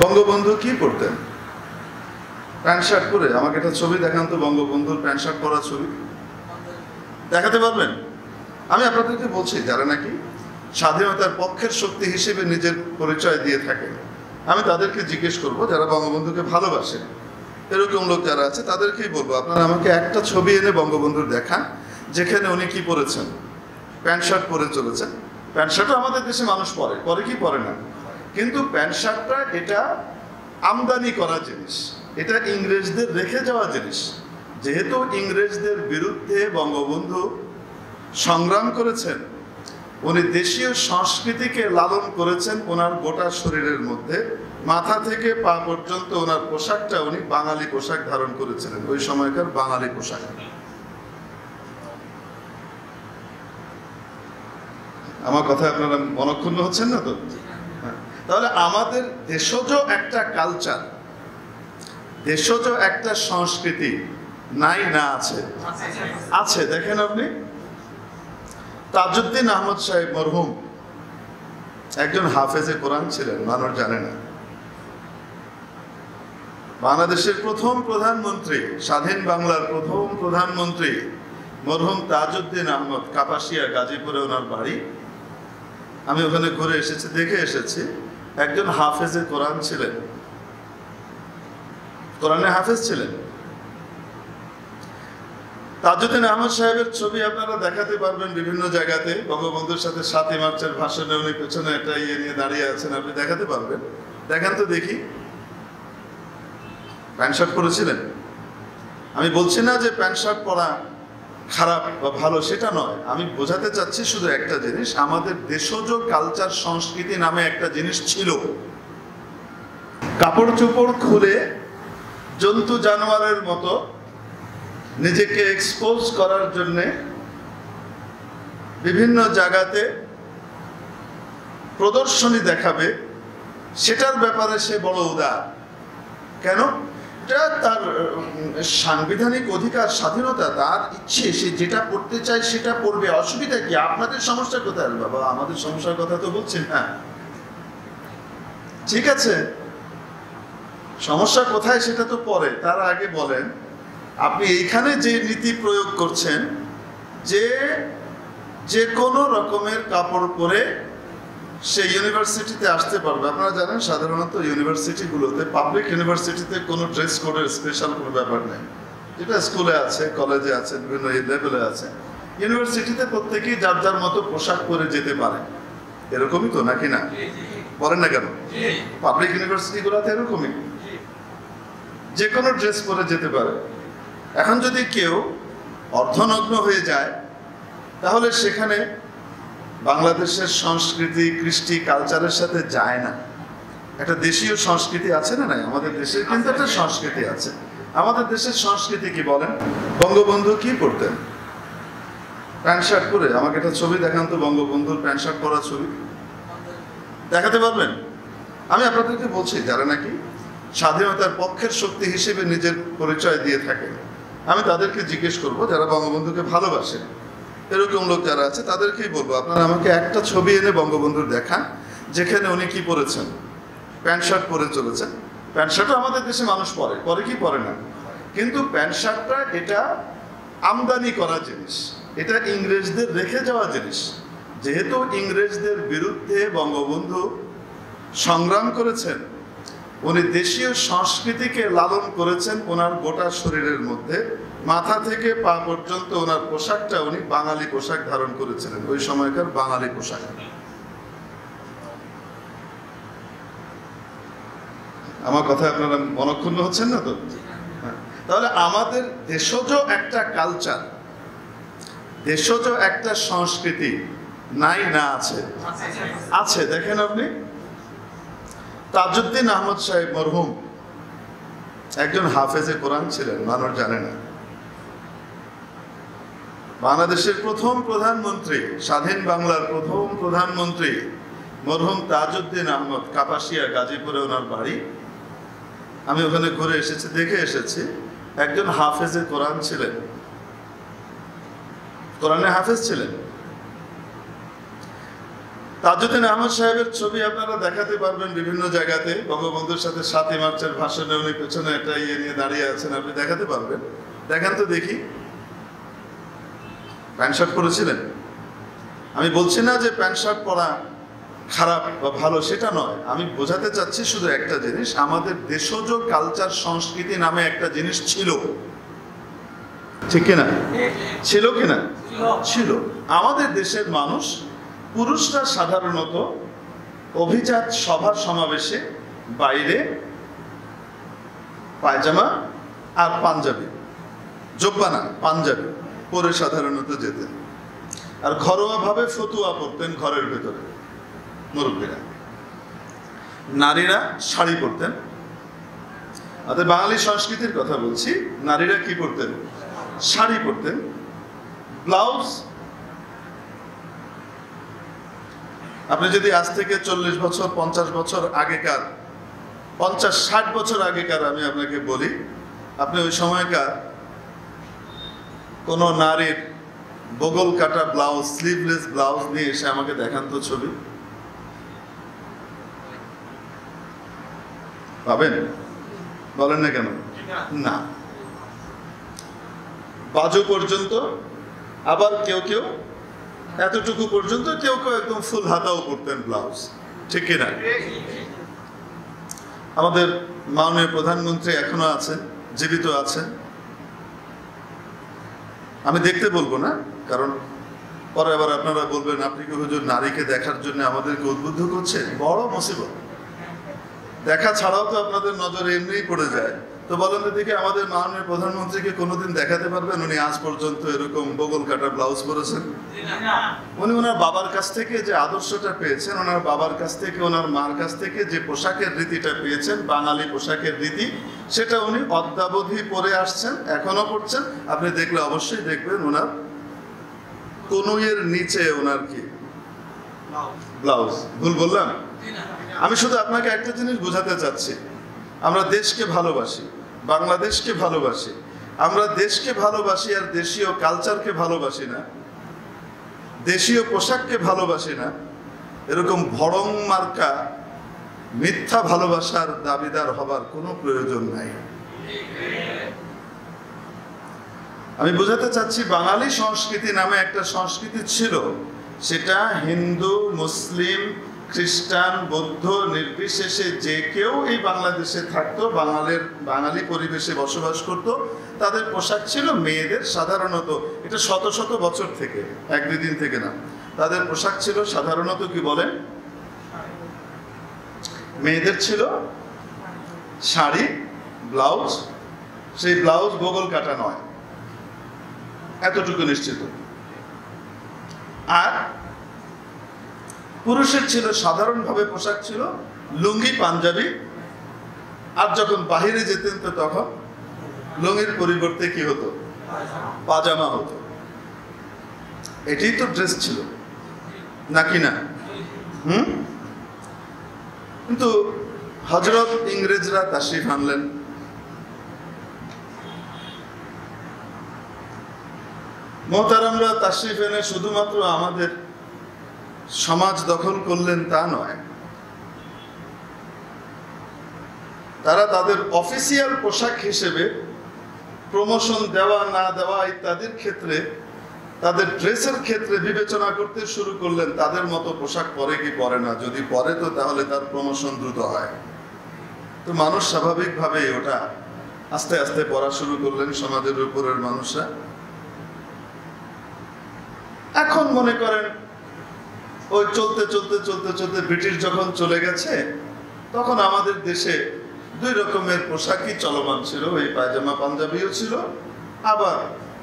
বঙ্গবন্ধু কি পড়তেন? Pant shirt পরে। আমাকে একটা ছবি দেখান তো, বঙ্গবন্ধুর প্যান্ট শার্ট পরা ছবি দেখাতে পারবেন? আমি আপনাদেরকে বলছি, যারা নাকি স্বাধীনতার পক্ষের শক্তি হিসেবে নিজের পরিচয় দিয়ে থাকেন, আমি তাদেরকে জিজ্ঞেস করব, যারা বঙ্গবন্ধুকে ভালোবাসেন এরকম লোক যারা আছে তাদেরকেই বলবো, আপনারা আমাকে একটা ছবি এনে বঙ্গবন্ধুর দেখান যেখানে উনি কি পরেছেন, প্যান্ট শার্ট পরে চলেছেন। প্যান্ট শার্টও আমাদের দেশে মানুষ পরে, পরে কি পরে না, কিন্তু প্যান্ট শার্টটা এটা আমদানি করা জিনিস, এটা ইংরেজদের রেখে যাওয়া জিনিস। যেহেতু ইংরেজদের বিরুদ্ধে বঙ্গবন্ধু সংগ্রাম করেছেন, উনি দেশীয় সংস্কৃতিকে লালন করেছেন ওনার গোটা শরীরের মধ্যে, মাথা থেকে পা পর্যন্ত ওনার পোশাকটা উনি বাঙালি পোশাক ধারণ করেছিলেন, ওই সময়কার বাঙালি পোশাক। আমার কথা আপনারা মনক্ষুণ্ণ হচ্ছেন না তো? তাহলে আমাদের দেশজ একটা কালচার, দেশজ একটা সংস্কৃতি নাই না আছে? আছে। দেখেন আপনি, তাজউদ্দিন আহমদ সাহেব মরহুম একজন হাফেজে কোরআন ছিলেন, মানুষ জানে না। বাংলাদেশের প্রথম প্রধানমন্ত্রী, স্বাধীন বাংলার প্রথম প্রধানমন্ত্রী মরহুম তাজউদ্দিন আহমদ, কাপাসিয়া গাজীপুরে ওনার বাড়ি। আমি ওখানে ঘুরে এসেছি, দেখে এসেছি। একজন হাফেজে কোরআন ছিলেন, কোরআনে হাফেজ ছিলেন। তাজউদ্দিন আহমদ সাহেবের ছবি আপনারা দেখাতে পারবেন বিভিন্ন জায়গাতে। বঙ্গবন্ধুর সাথে 7ই মার্চের ভাষণে উনি পেছনে একটা ইয়ে নিয়ে দাঁড়িয়ে আছেন, আপনি দেখাতে পারবেন। দেখান তো দেখি। প্যান্ট শার্ট পরেছিলেন? আমি বলছি না যে প্যান্ট শার্ট পরা খারাপ বা ভালো, সেটা নয়। আমি বোঝাতে চাচ্ছি শুধু একটা জিনিস, আমাদের দেশজ কালচার সংস্কৃতি নামে একটা জিনিস ছিল। কাপড় চোপড় খুলে জন্তু জানোয়ারের মতো নিজেকে এক্সপোজ করার জন্যে বিভিন্ন জায়গাতে প্রদর্শনী দেখাবে, সেটার ব্যাপারে সে বড় উদার। কেন? এটা তার সাংবিধানিক অধিকার, স্বাধীনতা, তার ইচ্ছে, সে যেটা পড়তে চায় সেটা পড়বে। অসুবিধা কি? আপনাদের সমস্যা কোথায়? বাবা, আমাদের সমস্যার কথা তো বলছেন। হ্যাঁ, ঠিক আছে, সমস্যা কোথায় সেটা তো পরে। তার আগে বলেন, আপনি এইখানে যে নীতি প্রয়োগ করছেন যে যে কোনো রকমের কাপড় পরে সে ইউনিভার্সিটিতে আসতে পারবে। আপনারা জানেন সাধারণত ইউনিভার্সিটিগুলোতে, পাবলিক ইউনিভার্সিটিতে কোনো ড্রেস কোডের স্পেশাল কোনো ব্যাপার নেই, যেটা স্কুলে আছে, কলেজে আছে, বিভিন্ন লেভেলে আছে। ইউনিভার্সিটিতে প্রত্যেকেই যার যার মতো পোশাক পরে যেতে পারে, এরকমই তো নাকি না? বলেন না কেন? পাবলিক ইউনিভার্সিটিগুলোতে এরকমই, যে কোনো ড্রেস পরে যেতে পারে। এখন যদি কেউ অর্ধনগ্ন হয়ে যায়, তাহলে সেখানে বাংলাদেশের সংস্কৃতি, কৃষ্টি, কালচারের সাথে যায় না। একটা দেশীয় সংস্কৃতি আছে না? নাই, আমাদের দেশের কিন্তু একটা সংস্কৃতি আছে। আমাদের দেশের সংস্কৃতি কি বলেন? বঙ্গবন্ধু কি পড়তেন? প্যান্ট শার্ট পরে। আমাকে একটা ছবি দেখান তো, বঙ্গবন্ধুর প্যান্ট শার্ট পরা ছবি দেখাতে পারবেন? আমি আপনাদেরকে বলছি, যারা নাকি স্বাধীনতার পক্ষের শক্তি হিসেবে নিজের পরিচয় দিয়ে থাকেন, আমি তাদেরকে জিজ্ঞেস করব, যারা বঙ্গবন্ধুকে ভালোবাসেন এরকম লোক যারা আছে তাদেরকেই বলবো, আপনারা আমাকে একটা ছবি এনে বঙ্গবন্ধুর দেখান যেখানে উনি কি পরেছেন, প্যান্ট শার্ট পরে চলেছেন। প্যান্ট শার্টও আমাদের দেশে মানুষ পরে, পরে কি পরে না, কিন্তু প্যান্ট শার্টটা এটা আমদানি করা জিনিস, এটা ইংরেজদের রেখে যাওয়া জিনিস। যেহেতু ইংরেজদের বিরুদ্ধে বঙ্গবন্ধু সংগ্রাম করেছেন, উনি দেশীয় সংস্কৃতিকে লালন করেছেন ওনার গোটা শরীরের মধ্যে, মাথা থেকে পা পর্যন্ত ওনার পোশাকটা উনি বাঙালি পোশাক ধারণ করেছিলেন, ওই সময়কার বাঙালি পোশাক। আমার কথা আপনারা মনক্ষুণ্ণ হচ্ছেন না তো? তাহলে আমাদের দেশজ একটা কালচার, দেশজ একটা সংস্কৃতি নাই না আছে? আছে। দেখেন আপনি, তাজউদ্দিন আহমদ সাহেব মরহুম একজন হাফেজে কোরআন ছিলেন, মানুষ জানে না। বাংলাদেশের প্রথম প্রধানমন্ত্রী, স্বাধীন বাংলার প্রথম প্রধানমন্ত্রী মরহুম তাজউদ্দিন আহমদ, কাপাসিয়া গাজীপুরে ওনার বাড়ি। আমি ওখানে ঘুরে এসেছি, দেখে এসেছি। একজন হাফেজে কোরআন ছিলেন, কোরআনে হাফেজ ছিলেন। তাজউদ্দিন আহমদ সাহেবের ছবি আপনারা দেখাতে পারবেন বিভিন্ন জায়গাতে। বঙ্গবন্ধুর সাথে 7ই মার্চের ভাষণে উনি পেছনে একটা ইয়ে নিয়ে দাঁড়িয়ে আছেন, আপনি দেখাতে পারবেন। দেখান তো দেখি। প্যান্ট শার্ট পরেছিলেন? আমি বলছি না যে প্যান্ট শার্ট পরা খারাপ বা ভালো, সেটা নয়। আমি বোঝাতে চাচ্ছি শুধু একটা জিনিস, আমাদের দেশজ কালচার সংস্কৃতি নামে একটা জিনিস ছিল, ঠিক কিনা? ছিল কিনা? ছিল। আমাদের দেশের মানুষ, পুরুষরা সাধারণত অভিজাত সভা সমাবেশে বাইরে পায়জামা আর পাঞ্জাবি, জোব্বা না পাঞ্জাবি পরে সাধারণত যেতেন, আর ঘরোয়াভাবে ফতুয়া পরতেন ঘরের ভেতরে মুরব্বীরা। নারীরা শাড়ি পরতেন। আমাদের বাঙালি সংস্কৃতির কথা বলছি। নারীরা কি পরতেন? শাড়ি পরতেন, ব্লাউজ। আপনি যদি আজ থেকে 40 বছর 50 বছর আগেকার, 50-60 বছর আগেকার আমি আপনাকে বলি, আপনি ওই সময়কার কোন নারীর বগল কাটা ব্লাউজ, স্লিভলেস ব্লাউজ নিয়ে এসে আমাকে দেখান তো ছবি। পাবেন? বলেন না কেন? না। বাজু পর্যন্ত, আবার কেউ কেউ এতটুকু পর্যন্ত, কেউ কেউ একদম ফুল হাতাও পরতেন ব্লাউজ, ঠিক কিনা? আমাদের মাননীয় প্রধানমন্ত্রী এখনো আছেন, জীবিত আছেন। আমি দেখতে বলবো না, কারণ পরে আবার আপনারা বলবেন আপনি কি হুজুর নারীকে দেখার জন্য আমাদেরকে উদ্বুদ্ধ করছেন। বড় মুসিবত। দেখা ছাড়াও তো আপনাদের নজরে এমনিই পড়ে যায়। তো বলেন তো দেখি, আমাদের মাননীয় প্রধানমন্ত্রীকে কোনোদিন দেখাতে পারবেন উনি আজ পর্যন্ত এরকম বগল কাটা ব্লাউজ পরেছেন? উনি ওনার বাবার কাছ থেকে যে আদর্শটা পেয়েছেন, ওনার বাবার কাছ থেকে, ওনার মার কাছ থেকে যে পোশাকের রীতিটা পেয়েছেন, বাঙালি পোশাকের রীতি, সেটা উনি অদ্যাবধি পরে আসছেন, এখনো পড়ছেন। আপনি দেখলে অবশ্যই দেখবেন ওনার কনুইয়ের নিচে ওনার কি ব্লাউজ। ভুল বললাম? আমি শুধু আপনাকে একটা জিনিস বোঝাতে চাচ্ছি, আমরা দেশকে ভালোবাসি, বাংলাদেশকে ভালোবাসি, আমরা দেশকে ভালোবাসি আর দেশীয় কালচারকে ভালোবাসি না, দেশীয় পোশাককে ভালোবাসি না। এরকম ভড়ং মার্কা মিথ্যা ভালোবাসার দাবিদার হবার কোনো প্রয়োজন নাই। আমি বোঝাতে চাচ্ছি, বাঙালি সংস্কৃতি নামে একটা সংস্কৃতি ছিল, সেটা হিন্দু, মুসলিম, খ্রিস্টান, বৌদ্ধ নির্বিশেষে যে কেউ এই বাংলাদেশে থাকতো, বাঙালি পরিবেশে বসবাস করত, তাদের পোশাক ছিল মেয়েদের সাধারণত, এটা শত শত বছর থেকে, 1-2 দিন থেকে না, তাদের পোশাক ছিল সাধারণত কি বলেন? মেয়েদের ছিল শাড়ি, ব্লাউজ। সেই ব্লাউজ বগল কাটা নয়, এতটুকু নিশ্চিত। আর পুরুষের ছিল সাধারণভাবে পোশাক ছিল লুঙ্গি, পাঞ্জাবি। আর যখন বাহিরে যেতেন তো তখন লুঙ্গির পরিবর্তে কি হতো? পাজামা হতো। এটাই তো ড্রেস ছিল, নাকি না? কিন্তু হযরত ইংরেজরা তাশরিফ আনলেন। মোহতারামরা তাশরিফ এনে শুধুমাত্র আমাদের সমাজ দখল করলেন তা নয়, তারা তাদের অফিসিয়াল পোশাক হিসেবে প্রমোশন দেওয়া না দেওয়া ইত্যাদির ক্ষেত্রে, তাদের ড্রেসের ক্ষেত্রে বিবেচনা করতে শুরু করলেন তাদের মতো পোশাক পরে কি পরে না। যদি পরে তো তাহলে তার প্রমোশন দ্রুত হয়। তো মানুষ স্বাভাবিকভাবেই ওটা আস্তে আস্তে পড়া শুরু করলেন সমাজের উপরের মানুষরা। এখন মনে করেন ওই চলতে চলতে চলতে চলতে ব্রিটিশ যখন চলে গেছে, তখন আমাদের দেশে 2 রকমের পোশাকই চলমান ছিল। এই পায়জামা পাঞ্জাবিও ছিল, আবার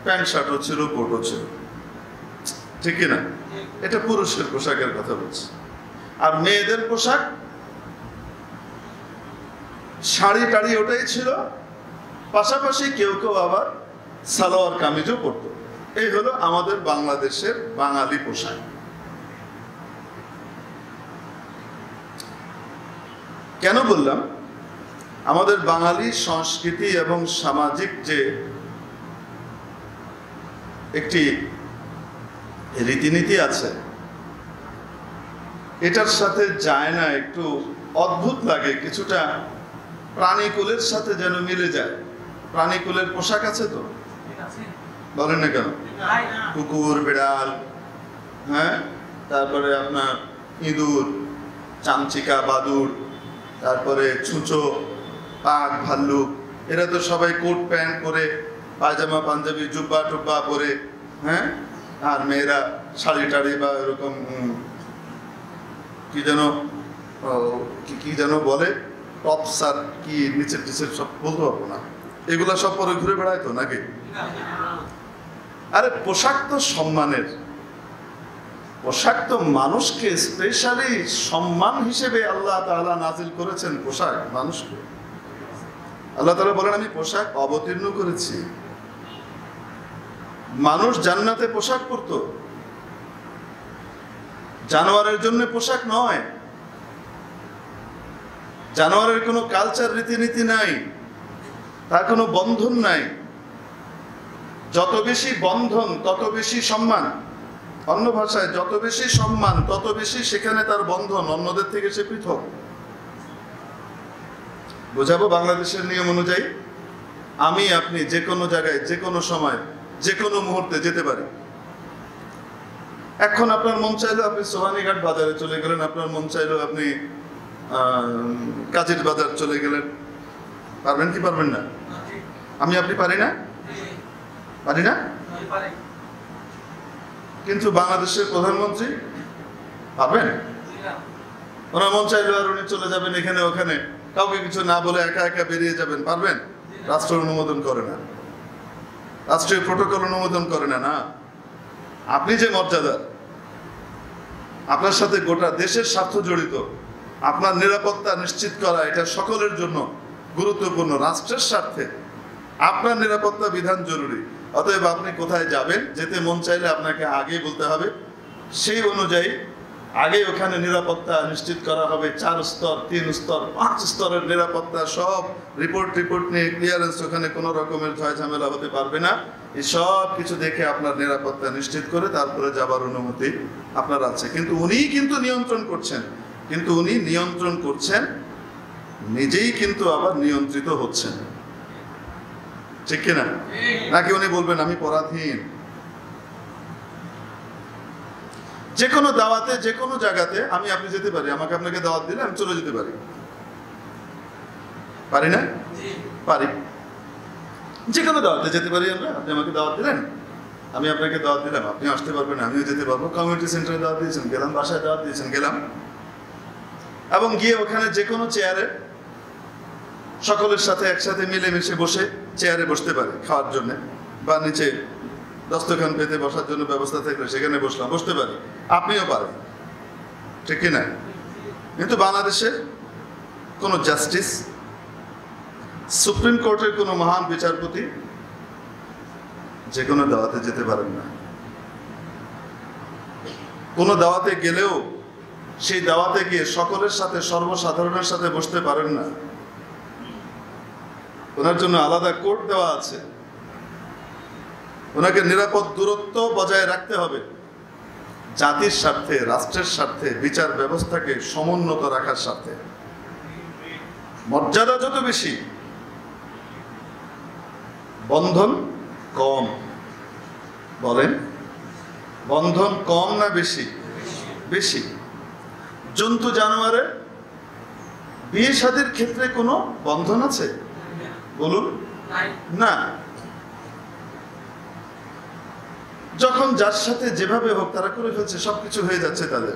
প্যান্ট শার্টও ছিল, কোটও ছিল, ঠিক কিনা? এটা পুরুষের পোশাকের কথা বলছি। আর মেয়েদের পোশাক শাড়ি টাড়ি ওটাই ছিল, পাশাপাশি কেউ কেউ আবার সালোয়ার কামিজও পরত। এই হলো আমাদের বাংলাদেশের বাঙালি পোশাক। কেন বললাম? আমাদের বাঙালি সংস্কৃতি এবং সামাজিক যে একটি রীতিনীতি আছে, এটার সাথে যায় না, একটু অদ্ভুত লাগে, কিছুটা প্রাণীকুলের সাথে যেন মিলে যায়। প্রাণীকুলের পোশাক আছে তো, বলেন না কেন? কুকুর, বিড়াল, হ্যাঁ, তারপরে আপনার ইঁদুর, চামচিকা, বাদুড়, তারপরে ছুঁচো, বাঘ, ভাল্লুক, এরা তো সবাই কোট প্যান্ট পরে, পায়জামা পাঞ্জাবি জুব্বা টুব্বা পরে, হ্যাঁ, আর মেয়েরা শাড়ি টাড়ি বা এরকম কি যেন বলে, টপস আর কি নিচের টিচের সব বলতে পারবো না, এগুলা সব পরে ঘুরে বেড়ায় তো নাকি? আরে পোশাক তো সম্মানের, পোশাক তো মানুষকে স্পেশালি সম্মান হিসেবে আল্লাহ তাআলা নাজিল করেছেন। পোশাক মানুষকে, আল্লাহ তাআলা বলেন আমি পোশাক অবতীর্ণ করেছি। মানুষ জান্নাতে পোশাক পরতো, জানোয়ারের জন্য পোশাক নয়। জানোয়ারের কোনো কালচার, রীতিনীতি নাই, তার কোনো বন্ধন নাই। যত বেশি বন্ধন তত বেশি সম্মান, অন্য ভাষায় যত বেশি সম্মান তত বেশি সেখানে তার বন্ধন, অন্যদের থেকে সে পৃথক। বোঝাবো বাংলাদেশের নিয়ম অনুযায়ী আমি আপনি যে কোনো জায়গায় যে কোনো সময় যে কোনো মুহূর্তে যেতে পারি। এখন আপনার মন চাইলো আপনি সোহানীঘাট বাজারে চলে গেলেন, আপনার মন চাইলো আপনি কাজীর বাজার চলে গেলেন। পারবেন কি পারবেন না? আমি আপনি পারি না? পারি না? কিন্তু বাংলাদেশের প্রধানমন্ত্রী পারবেন? ওনার মন চাইলো আর উনি চলে যাবেন এখানে ওখানে, কাউকে কিছু না বলে একা একা বেরিয়ে যাবেন, পারবেন? রাষ্ট্র অনুমোদন করে না, রাষ্ট্রীয় প্রোটোকল অনুমোদন করে না। না, আপনি যে মর্যাদা, আপনার সাথে গোটা দেশের স্বার্থ জড়িত, আপনার নিরাপত্তা নিশ্চিত করা এটা সকলের জন্য গুরুত্বপূর্ণ। রাষ্ট্রের স্বার্থে আপনার নিরাপত্তা বিধান জরুরি। অতএব আপনি কোথায় যাবেন, যেতে মন চাইলে আপনাকে আগেই বলতে হবে, সেই অনুযায়ী আগে ওখানে নিরাপত্তা নিশ্চিত করা হবে। 4 স্তর, 3 স্তর, 5 স্তরের নিরাপত্তা, সব রিপোর্ট নিয়ে ক্লিয়ারেন্স, ওখানে কোনো রকমের ঝয় ঝামেলা হতে পারবে না। এই সব কিছু দেখে আপনার নিরাপত্তা নিশ্চিত করে তারপরে যাবার অনুমতি আপনার আছে। কিন্তু উনিই কিন্তু নিয়ন্ত্রণ করছেন, কিন্তু উনি নিয়ন্ত্রণ করছেন, নিজেই কিন্তু আবার নিয়ন্ত্রিত হচ্ছেন, ঠিক কিনা? নাকি উনি বলবেন আমি পরাধীন? যে কোনো দাওয়াতে, যে কোনো জায়গাতে আমি আপনি যেতে পারি। আমাকে আপনাকে দাওয়াত দিলে আমি চলে যেতে পারি, পারি না? পারি। যে কোনো দাওয়াতে যেতে পারি আমরা। আপনি আমাকে দাওয়াত দিলেন, আমি আপনাকে দাওয়াত দিলাম, আপনি আসতে পারবেন, আমিও যেতে পারবো। কমিউনিটি সেন্টারে দাওয়াত দিয়েছেন, গেলাম। বাসায় দাওয়াত দিয়েছেন, গেলাম। এবং গিয়ে ওখানে যে কোনো চেয়ারে সকলের সাথে একসাথে মিলেমিশে বসে চেয়ারে বসতে পারি খাওয়ার জন্য, বা নিচে দস্তখান পেতে বসার জন্য ব্যবস্থা থাকলে সেখানে বসলাম, বসতে পারি। আপনিও পারেন, ঠিক কিনা? কিন্তু বাংলাদেশের কোনো জাস্টিস, সুপ্রিম কোর্টের কোনো মহান বিচারপতি যে কোনো দাওয়াতে যেতে পারেন না। কোনো দাওয়াতে গেলেও সেই দাওয়াতে গিয়ে সকলের সাথে, সর্বসাধারণের সাথে বসতে পারেন না। ওনার জন্য আলাদা কোর্ট দেওয়া আছে। ওনাকে নিরাপদ দূরত্ব বজায় রাখতে হবে, জাতির স্বার্থে, রাষ্ট্রের স্বার্থে, বিচার ব্যবস্থাকে সমুন্নত রাখার স্বার্থে। মর্যাদা যত বেশি, বন্ধন কম। বলেন, বন্ধন কম না বেশি? বেশি। জন্তু জানোয়ারের বিয়ে শাদীর ক্ষেত্রে কোনো বন্ধন আছে বলুন? না। যখন যার সাথে যেভাবে হোক তারা করে ফেলছে, সবকিছু হয়ে যাচ্ছে, তাদের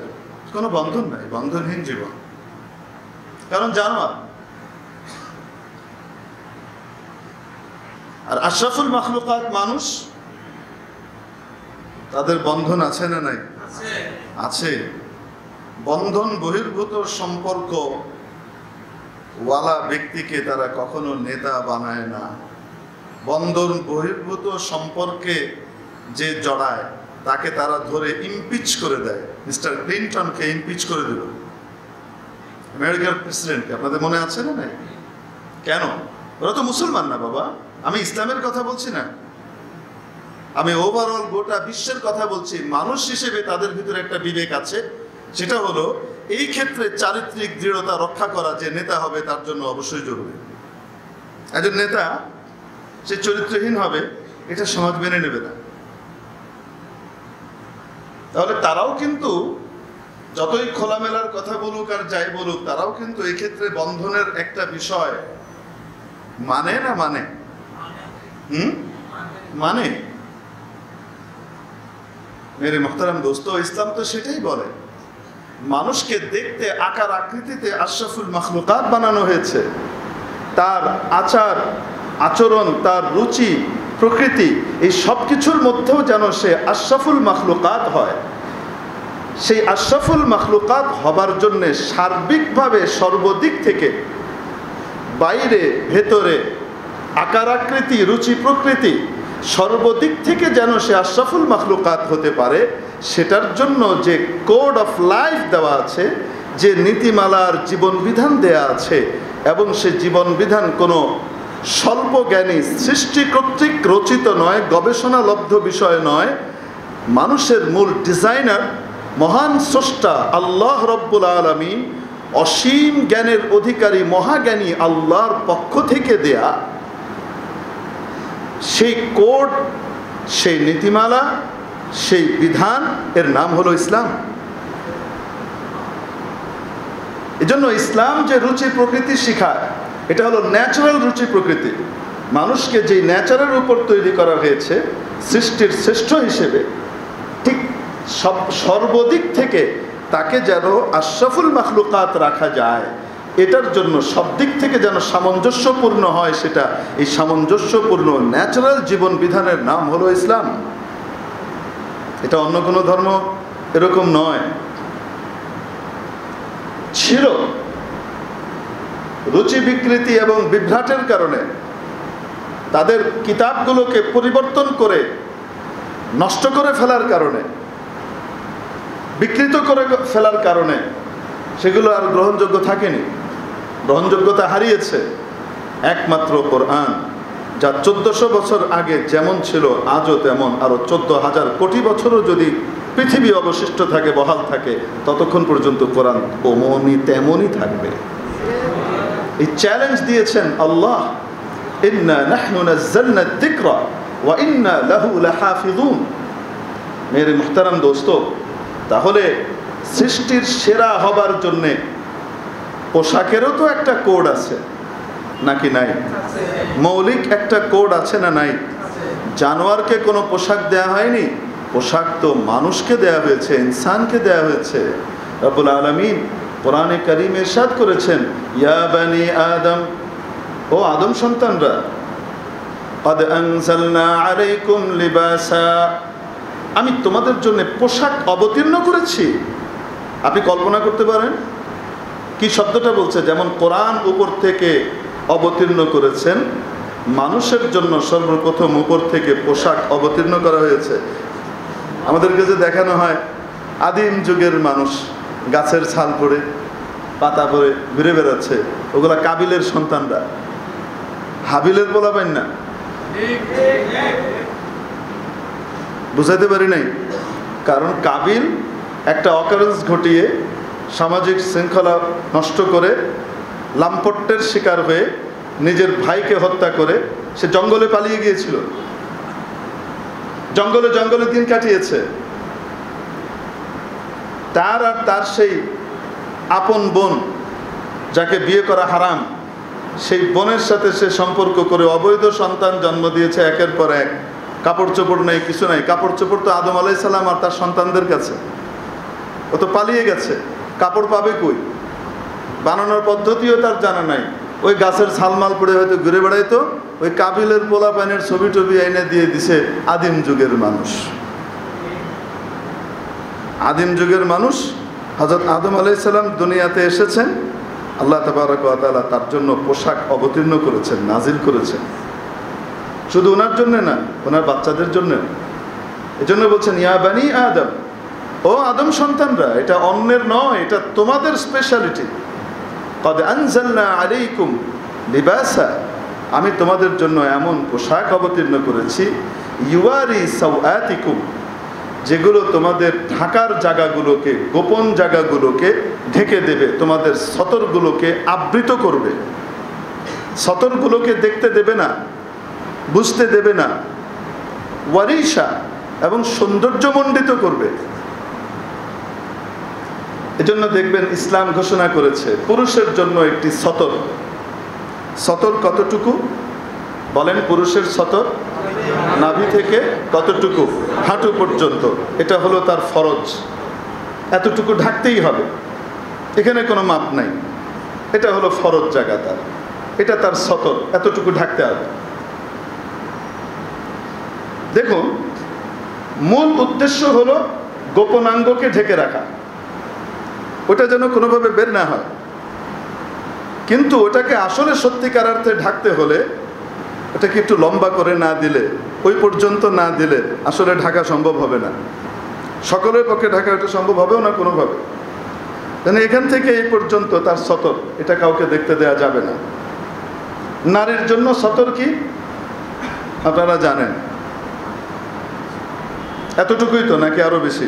কোনো বন্ধন নাই, বন্ধনহীন জীবন। কারণ জানোয়ার। আর আশরাফুল মাখলুকাত মানুষ, তাদের বন্ধন আছে না নাই? আছে। বন্ধন বহির্ভূত সম্পর্ক ওয়ালা ব্যক্তিকে তারা কখনো নেতা বানায় না। বন্ধন বহির্ভূত সম্পর্কে যে জড়ায় তাকে তারা ধরে ইমপিচ করে দেয়। মিস্টার ক্লিনটনকে ইমপিচ করে দিল, আমেরিকার প্রেসিডেন্টকে। আপনাদের মনে আছে না নাই? কেন? ওরা তো মুসলমান না বাবা। আমি ইসলামের কথা বলছি না, আমি ওভারঅল গোটা বিশ্বের কথা বলছি। মানুষ হিসেবে তাদের ভিতরে একটা বিবেক আছে, সেটা হলো এই ক্ষেত্রে চারিত্রিক দৃঢ়তা রক্ষা করা যে নেতা হবে তার জন্য অবশ্যই জরুরি। একজন নেতা সে চরিত্রহীন হবে, এটা সমাজ মেনে নেবে না। তাহলে তারাও কিন্তু যতই খোলামেলার কথা বলুক আর যাই বলুক, তারাও কিন্তু এই ক্ষেত্রে বন্ধনের একটা বিষয় মানে না মানে মানে মেরে মুহতারাম দোস্ত, ইসলাম তো সেটাই বলে, মানুষকে দেখতে আকার আকৃতিতে আশরাফুল মাখলুকাত বানানো হয়েছে। তার আচার আচরণ, তার রুচি প্রকৃতি, এই সব কিছুর মধ্যেও যেন সে আশরাফুল মাখলুকাত হয়। সেই আশরাফুল মাখলুকাত হবার জন্যে সার্বিকভাবে সর্বদিক থেকে, বাইরে ভেতরে, আকার আকৃতি, রুচি প্রকৃতি, সর্বদিক থেকে যেন সে আশরাফুল মাখলুকাত হতে পারে, সেটার জন্য যে কোড অফ লাইফ দেওয়া আছে, যে নীতিমালার জীবন বিধান দেয়া আছে, এবং সে জীবন বিধান কোনো স্বল্প জ্ঞানী সৃষ্টি কর্তৃক রচিত নয়, গবেষণালব্ধ বিষয় নয়। মানুষের মূল ডিজাইনার মহান স্রষ্টা আল্লাহ রব্বুল আলামিন, অসীম জ্ঞানের অধিকারী মহাজ্ঞানী আল্লাহর পক্ষ থেকে দেয়া সেই কোড, সেই নীতিমালা, সেই বিধান, এর নাম হলো ইসলাম। এজন্য ইসলাম যে রুচি প্রকৃতি শিখায়, এটা হলো ন্যাচারাল রুচি প্রকৃতি। মানুষকে যেই ন্যাচারের উপর তৈরি করা হয়েছে সৃষ্টির শ্রেষ্ঠ হিসেবে, ঠিক সর্বদিক থেকে তাকে যেন আশরাফুল মাখলুকাত রাখা যায়, এটার জন্য সব দিক থেকে যেন সামঞ্জস্যপূর্ণ হয়, সেটা এই সামঞ্জস্যপূর্ণ ন্যাচারাল জীবন বিধানের নাম হলো ইসলাম। এটা অন্য কোনো ধর্ম এরকম নয়। ছিল রুচি বিকৃতি এবং বিভ্রাটের কারণে তাদের কিতাবগুলোকে পরিবর্তন করে নষ্ট করে ফেলার কারণে, বিকৃত করে ফেলার কারণে সেগুলো আর গ্রহণযোগ্য থাকেনি, গ্রহণযোগ্যতা হারিয়েছে। একমাত্র কোরআন, যা 1400 বছর আগে যেমন ছিল আজও তেমন, আরও 14,000 কোটি বছরও যদি পৃথিবী অবশিষ্ট থাকে, বহাল থাকে, ততক্ষণ পর্যন্ত কোরআন ওমনি তেমনই থাকবে। এই চ্যালেঞ্জ দিয়েছেন আল্লাহ, ইন্না নাহনু নাযালনা যিকরা ওয়া ইন্না লাহু লাহাফিযুন। মেরে মুহতারাম দোস্ত, তাহলে সৃষ্টির সেরা হবার জন্যে পোশাকেরও তো একটা কোড আছে নাকি নাই? মৌলিক একটা কোড আছে না নাই? জানোয়ারকে কোনো পোশাক দেয়া হয়নি, পোশাক তো মানুষকে দেয়া হয়েছে, ইনসানকে দেয়া হয়েছে। রব্বুল আলামিন কোরআনে কারীমে ইরশাদ করেছেন, ইয়া বানি আদম, ও আদম সন্তানরা, ক্বাদ আনজালনা আলাইকুম লিবাসা, আমি তোমাদের জন্য পোশাক অবতীর্ণ করেছি। আপনি কল্পনা করতে পারেন কি শব্দটা বলছে? যেমন কোরআন উপর থেকে অবতীর্ণ করেছেন, মানুষের জন্য সর্বপ্রথম উপর থেকে পোশাক অবতীর্ণ করা হয়েছে। আমাদেরকে যে দেখানো হয় আদিম যুগের মানুষ গাছের ছাল পরে, পাতা পরে ঘুরে বেড়াচ্ছে, ওগুলা কাবিলের সন্তানরা, হাবিলের পোলাপাইন না। বুঝাইতে পারি নাই? কারণ কাবিল একটা অকারেন্স ঘটিয়ে সামাজিক শৃঙ্খলা নষ্ট করে, লাম্পট্যের শিকার হয়ে নিজের ভাইকে হত্যা করে সে জঙ্গলে পালিয়ে গিয়েছিল, জঙ্গলে জঙ্গলে দিন কাটিয়েছে। তার আর তার সেই আপন বোন, যাকে বিয়ে করা হারাম, সেই বোনের সাথে সে সম্পর্ক করে অবৈধ সন্তান জন্ম দিয়েছে একের পর এক। কাপড় চোপড় নেই, কিছু নাই। কাপড় চোপড় তো আদম আলাইহিস সালাম আর তার সন্তানদের কাছে, ও তো পালিয়ে গেছে। কাপড় পাবে কই? বানানোর পদ্ধতিও তার জানা নাই। ওই গাছের ছালমাল পড়ে হয়তো ঘুরে বেড়াইতো, ওই কাবিলের পোলাপানের ছবি টবি এনে দিয়ে দিছে আদিম যুগের মানুষ। আদিম যুগের মানুষ হযরত আদম আলাইহিস সালাম দুনিয়াতে এসেছেন, আল্লাহ তাবারক ওয়া তাআলা তার জন্য পোশাক অবতীর্ণ করেছেন, নাজিল করেছেন। শুধু ওনার জন্য না, ওনার বাচ্চাদের জন্য। এজন্য বলছেন ইয়া বানি আদম, ও আদম সন্তানরা, এটা অন্যের নয়, এটা তোমাদের স্পেশালিটি। ক্বাদ আনজালনা আলাইকুম লিবাসা, আমি তোমাদের জন্য এমন পোশাক অবতীর্ণ করেছি, ইউয়ারি সাওআতিকুম, যেগুলো তোমাদের ঢাকার জায়গাগুলোকে, গোপন জায়গাগুলোকে ঢেকে দেবে, তোমাদের সতরগুলোকে আবৃত করবে, সতরগুলোকে দেখতে দেবে না, বুঝতে দেবে না, ওয়ারিশা এবং সৌন্দর্যমণ্ডিত করবে। এজন্য দেখবেন ইসলাম ঘোষণা করেছে পুরুষের জন্য একটি সতর। সতর কতটুকু বলেন? পুরুষের সতর নাভি থেকে কতটুকু? হাঁটু পর্যন্ত। এটা হলো তার ফরজ, এতটুকু ঢাকতেই হবে, এখানে কোনো মাপ নাই। এটা হলো ফরজ জায়গা তার, এটা তার সতর, এতটুকু ঢাকতে হবে। দেখুন, মূল উদ্দেশ্য হলো গোপনাঙ্গকে ঢেকে রাখা, ওটা যেন কোনোভাবে বের না হয়। কিন্তু ওটাকে আসলে সত্যিকার অর্থে ঢাকতে হলে ওটাকে একটু লম্বা করে না দিলে, ওই পর্যন্ত না দিলে আসলে ঢাকা সম্ভব হবে না। সকলের পক্ষে ঢাকা ওটা সম্ভব হবেও না কোনোভাবে। মানে এখান থেকে এই পর্যন্ত তার সতর, এটা কাউকে দেখতে দেওয়া যাবে না। নারীর জন্য সতর কি আপনারা জানেন? এতটুকুই তো, নাকি আরো বেশি?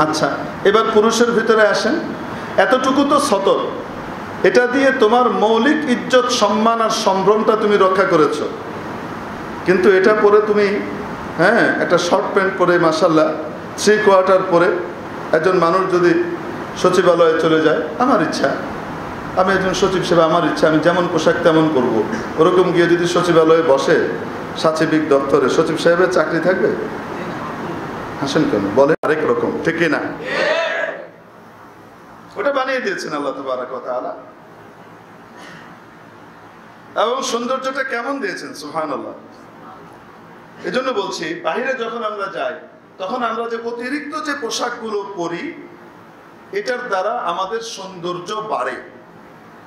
আচ্ছা, এবার পুরুষের ভিতরে আসেন। এতটুকু তো সতর, এটা দিয়ে তোমার মৌলিক ইজ্জত, সম্মান আর সম্ভ্রমটা তুমি রক্ষা করেছো। কিন্তু এটা পরে তুমি একটা শর্ট প্যান্ট পরে, মাশাল্লাহ 3 কোয়ার্টার পরে একজন মানুষ যদি সচিবালয়ে চলে যায়, আমার ইচ্ছা, আমি একজন সচিব হিসেবে আমার ইচ্ছা, আমি যেমন পোশাক তেমন করব, ওরকম গিয়ে যদি সচিবালয়ে বসে, সাচিবিক দপ্তরে, সচিব সাহেবের চাকরি থাকবে? হাসেন কেন? বলে আরেক রকম, ঠিক না? ওটা বানিয়ে দিয়েছেন আল্লাহ তাবারক ওয়া তাআলা। এবং সৌন্দর্যটা কেমন দিয়েছেন, সুবহানাল্লাহ। এজন্য বলছি, বাইরে যখন আমরা যাই তখন আমরা যে অতিরিক্ত যে পোশাকগুলো পরি, এটার দ্বারা আমাদের সৌন্দর্য বাড়ে।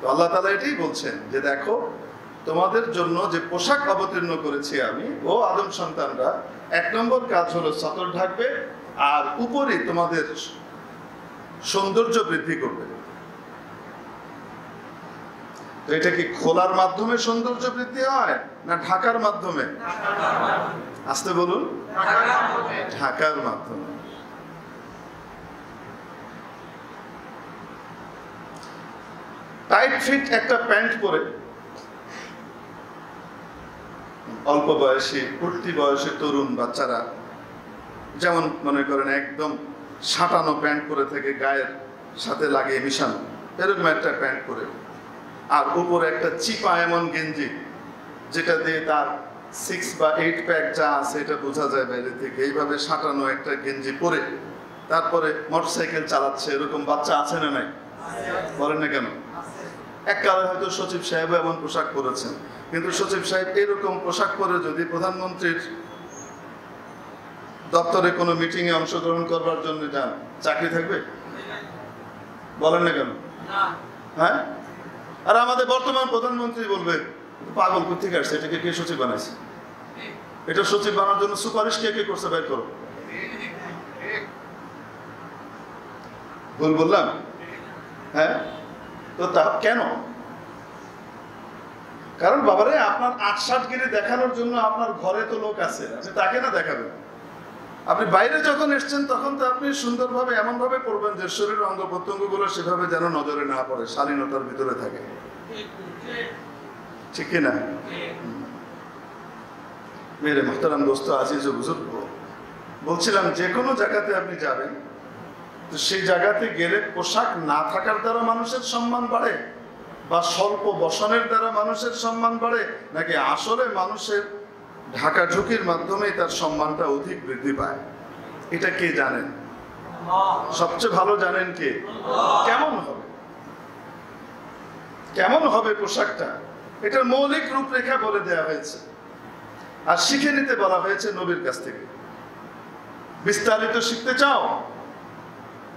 তো আল্লাহ তাআলা এটাই বলছেন যে দেখো, তোমাদের জন্য যে পোশাক অবতীর্ণ করেছি আমি, ও আদম সন্তানরা, 1 নম্বর কাজ হলো সতর ঢাকবে, আর উপরে তোমাদের সৌন্দর্য বৃদ্ধি করবে। তো এটা কি খোলার মাধ্যমে সৌন্দর্য বৃদ্ধি হয় না ঢাকার মাধ্যমে? আসতে বলুন, ঢাকার মাধ্যমে। টাইট ফিট একটা প্যান্ট পরে অল্প বয়সী, উঠতি বয়সী তরুণ বাচ্চারা যেমন মনে করেন একদম সাঁটানো প্যান্ট পরে থেকে গায়ের সাথে লাগিয়ে মিশানো, এরকম একটা প্যান্ট পরে, আর উপরে একটা চিপা এমন গেঞ্জি যেটা দিয়ে তার 6 বা 8 প্যাক যা আছে এটা বোঝা যায় বাইরে থেকে, এইভাবে সাঁটানো একটা গেঞ্জি পরে তারপরে মোটরসাইকেল চালাচ্ছে, এরকম বাচ্চা আছে না নাই? বলেন না কেন? এক কালে হয়তো সচিব সাহেব এমন পোশাক পরেছেন, কিন্তু সচিব সাহেব এরকম পোশাক পরে যদি প্রধানমন্ত্রীর দপ্তরে কোনো মিটিংয়ে অংশগ্রহণ করবার জন্য যান, চাকরি থাকবে? বলেন না কেন? হ্যাঁ? আর আমাদের বর্তমান প্রধানমন্ত্রী বলবে, পাগল কোত্থেকে আসছে, এটাকে কে সচিব বানাইছে? এটা সচিব বানানোর জন্য সুপারিশ কে কে করছে, বের করো। ভুল বললাম? হ্যাঁ। তো তা কেন? কারণ বাবারে, আপনার ৮-৬০ দেখানোর জন্য আপনার ঘরে তো লোক আছে, আপনি তাকে না দেখাবেন। আপনি বাইরে যখন এসছেন তখন তো আপনি সুন্দরভাবে এমনভাবে করবেন যে শরীরের অঙ্গ প্রত্যঙ্গগুলো সেভাবে যেন নজরে না পড়ে, শালীনতার ভিতরে থাকে, ঠিক কিনা? মেরে মুহতারাম দোস্ত, আজিজ ও বুজুর্গ, বলছিলাম যে কোনো জায়গাতে আপনি যাবেন, তো সেই জায়গাতে গেলে পোশাক না থাকার দ্বারা মানুষের সম্মান বাড়ে, বা স্বল্প বসনের দ্বারা মানুষের সম্মান বাড়ে, নাকি আসলে মানুষের ঢাকাঢুকির মাধ্যমে তার সম্মানটা অধিক বৃদ্ধি পায়? এটা কে জানেন? সবচেয়ে ভালো জানেন কে? কেমন হবে, কেমন হবে পোশাকটা, এটার মৌলিক রূপরেখা বলে দেওয়া হয়েছে, আর শিখে নিতে বলা হয়েছে নবীর কাছ থেকে। বিস্তারিত শিখতে চাও,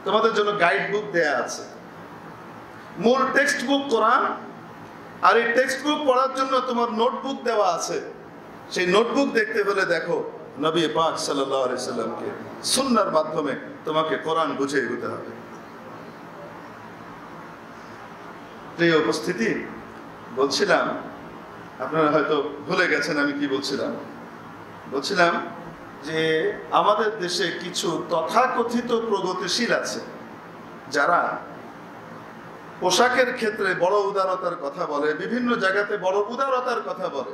তোমাদের জন্য গাইড বুক দেয়া আছে, মূল টেক্সট বুক কোরআন, আর এই টেক্সট বুক পড়ার জন্য তোমার নোটবুক দেওয়া আছে। সেই নোটবুক দেখতে হলে দেখো নবী পাক সাল্লাল্লাহু আলাইহি সাল্লামকে, সুন্নাহর মাধ্যমে তোমাকে কোরআন বুঝে এগোতে হবে। প্রিয় উপস্থিতি, বলছিলাম, আপনারা হয়তো ভুলে গেছেন আমি কি বলছিলাম। বলছিলাম যে আমাদের দেশে কিছু তথাকথিত প্রগতিশীল আছে যারা পোশাকের ক্ষেত্রে বড় উদারতার কথা বলে, বিভিন্ন জায়গাতে বড় উদারতার কথা বলে,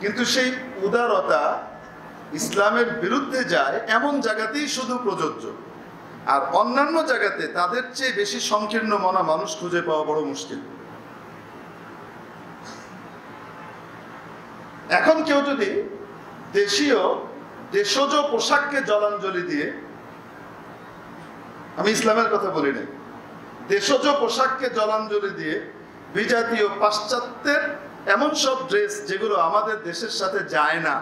কিন্তু সেই উদারতা ইসলামের বিরুদ্ধে যায় এমন জায়গাতেই শুধু প্রযোজ্য, আর অন্যান্য জায়গাতে তাদের চেয়ে বেশি সংকীর্ণ মনা মানুষ খুঁজে পাওয়া বড় মুশকিল। এখন কেউ যদি দেশজ পোশাককে জলাঞ্জলি দিয়ে, আমি ইসলামের কথা বলি না, দেশজ পোশাককে জলাঞ্জলি দিয়ে বিজাতীয় পাশ্চাত্যের এমন সব ড্রেস যেগুলো আমাদের দেশের সাথে যায় না,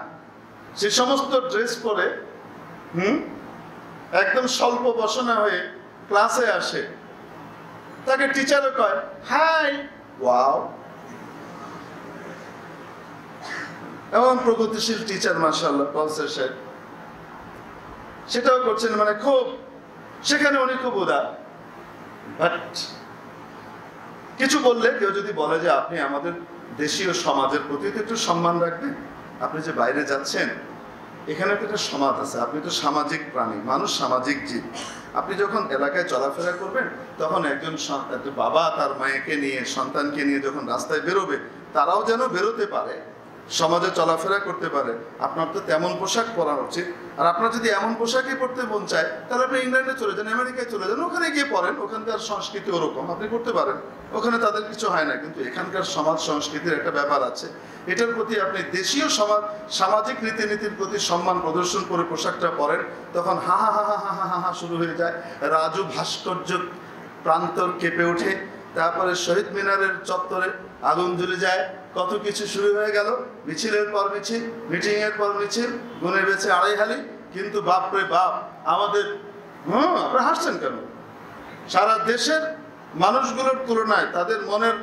সে সমস্ত ড্রেস পরে একদম স্বল্প বসনা হয়ে ক্লাসে আসে, তাকে টিচারও কয় হাই ওয়াও, এমন প্রগতিশীল টিচার মাশাআল্লাহ প্রফেসর সাহেব সেটাও করছেন, মানে খুব সেখানে উনি খুব উদার। বাট কিছু বললে কেউ যদি বলে যে আপনি আমাদের দেশীয় সমাজের প্রতি একটু সম্মান রাখবেন, আপনি যে বাইরে যাচ্ছেন এখানে তো একটা সমাজ আছে, আপনি তো সামাজিক প্রাণী, মানুষ সামাজিক জীব, আপনি যখন এলাকায় চলাফেরা করবেন তখন একজন বাবা তার মায়েকে নিয়ে সন্তানকে নিয়ে যখন রাস্তায় বেরোবে তারাও যেন বেরোতে পারে, সমাজে চলাফেরা করতে পারে, আপনার তো তেমন পোশাক পরা উচিত। আর আপনার যদি এমন পোশাকই পরতে মন চায় তাহলে আপনি ইংল্যান্ডে চলে যান, আমেরিকায় চলে যান, ওখানে গিয়ে পড়েন, ওখানকার সংস্কৃতি ওরকম, আপনি করতে পারেন, ওখানে তাদের কিছু হয় না। কিন্তু এখানকার সমাজ সংস্কৃতির একটা ব্যাপার আছে, এটার প্রতি আপনি দেশীয় সামাজিক রীতিনীতির প্রতি সম্মান প্রদর্শন করে পোশাকটা পরেন, তখন হা হা হা হা হা হা হা শুরু হয়ে যায়, রাজু ভাস্কর্য প্রান্তর কেঁপে ওঠে, তারপরে শহীদ মিনারের চত্বরে আগুন জ্বলে যায়, কত কিছু শুরু হয়ে গেল, মিছিলের পর মিছিল, মিটিং এর পর মিছিল, গুনে বেছে আড়াই হালি। কিন্তু বাপরে বাপ আমাদের আপনারা হাসছেন কেন? সারা দেশের মানুষগুলোর তুলনায়, তাদের মনের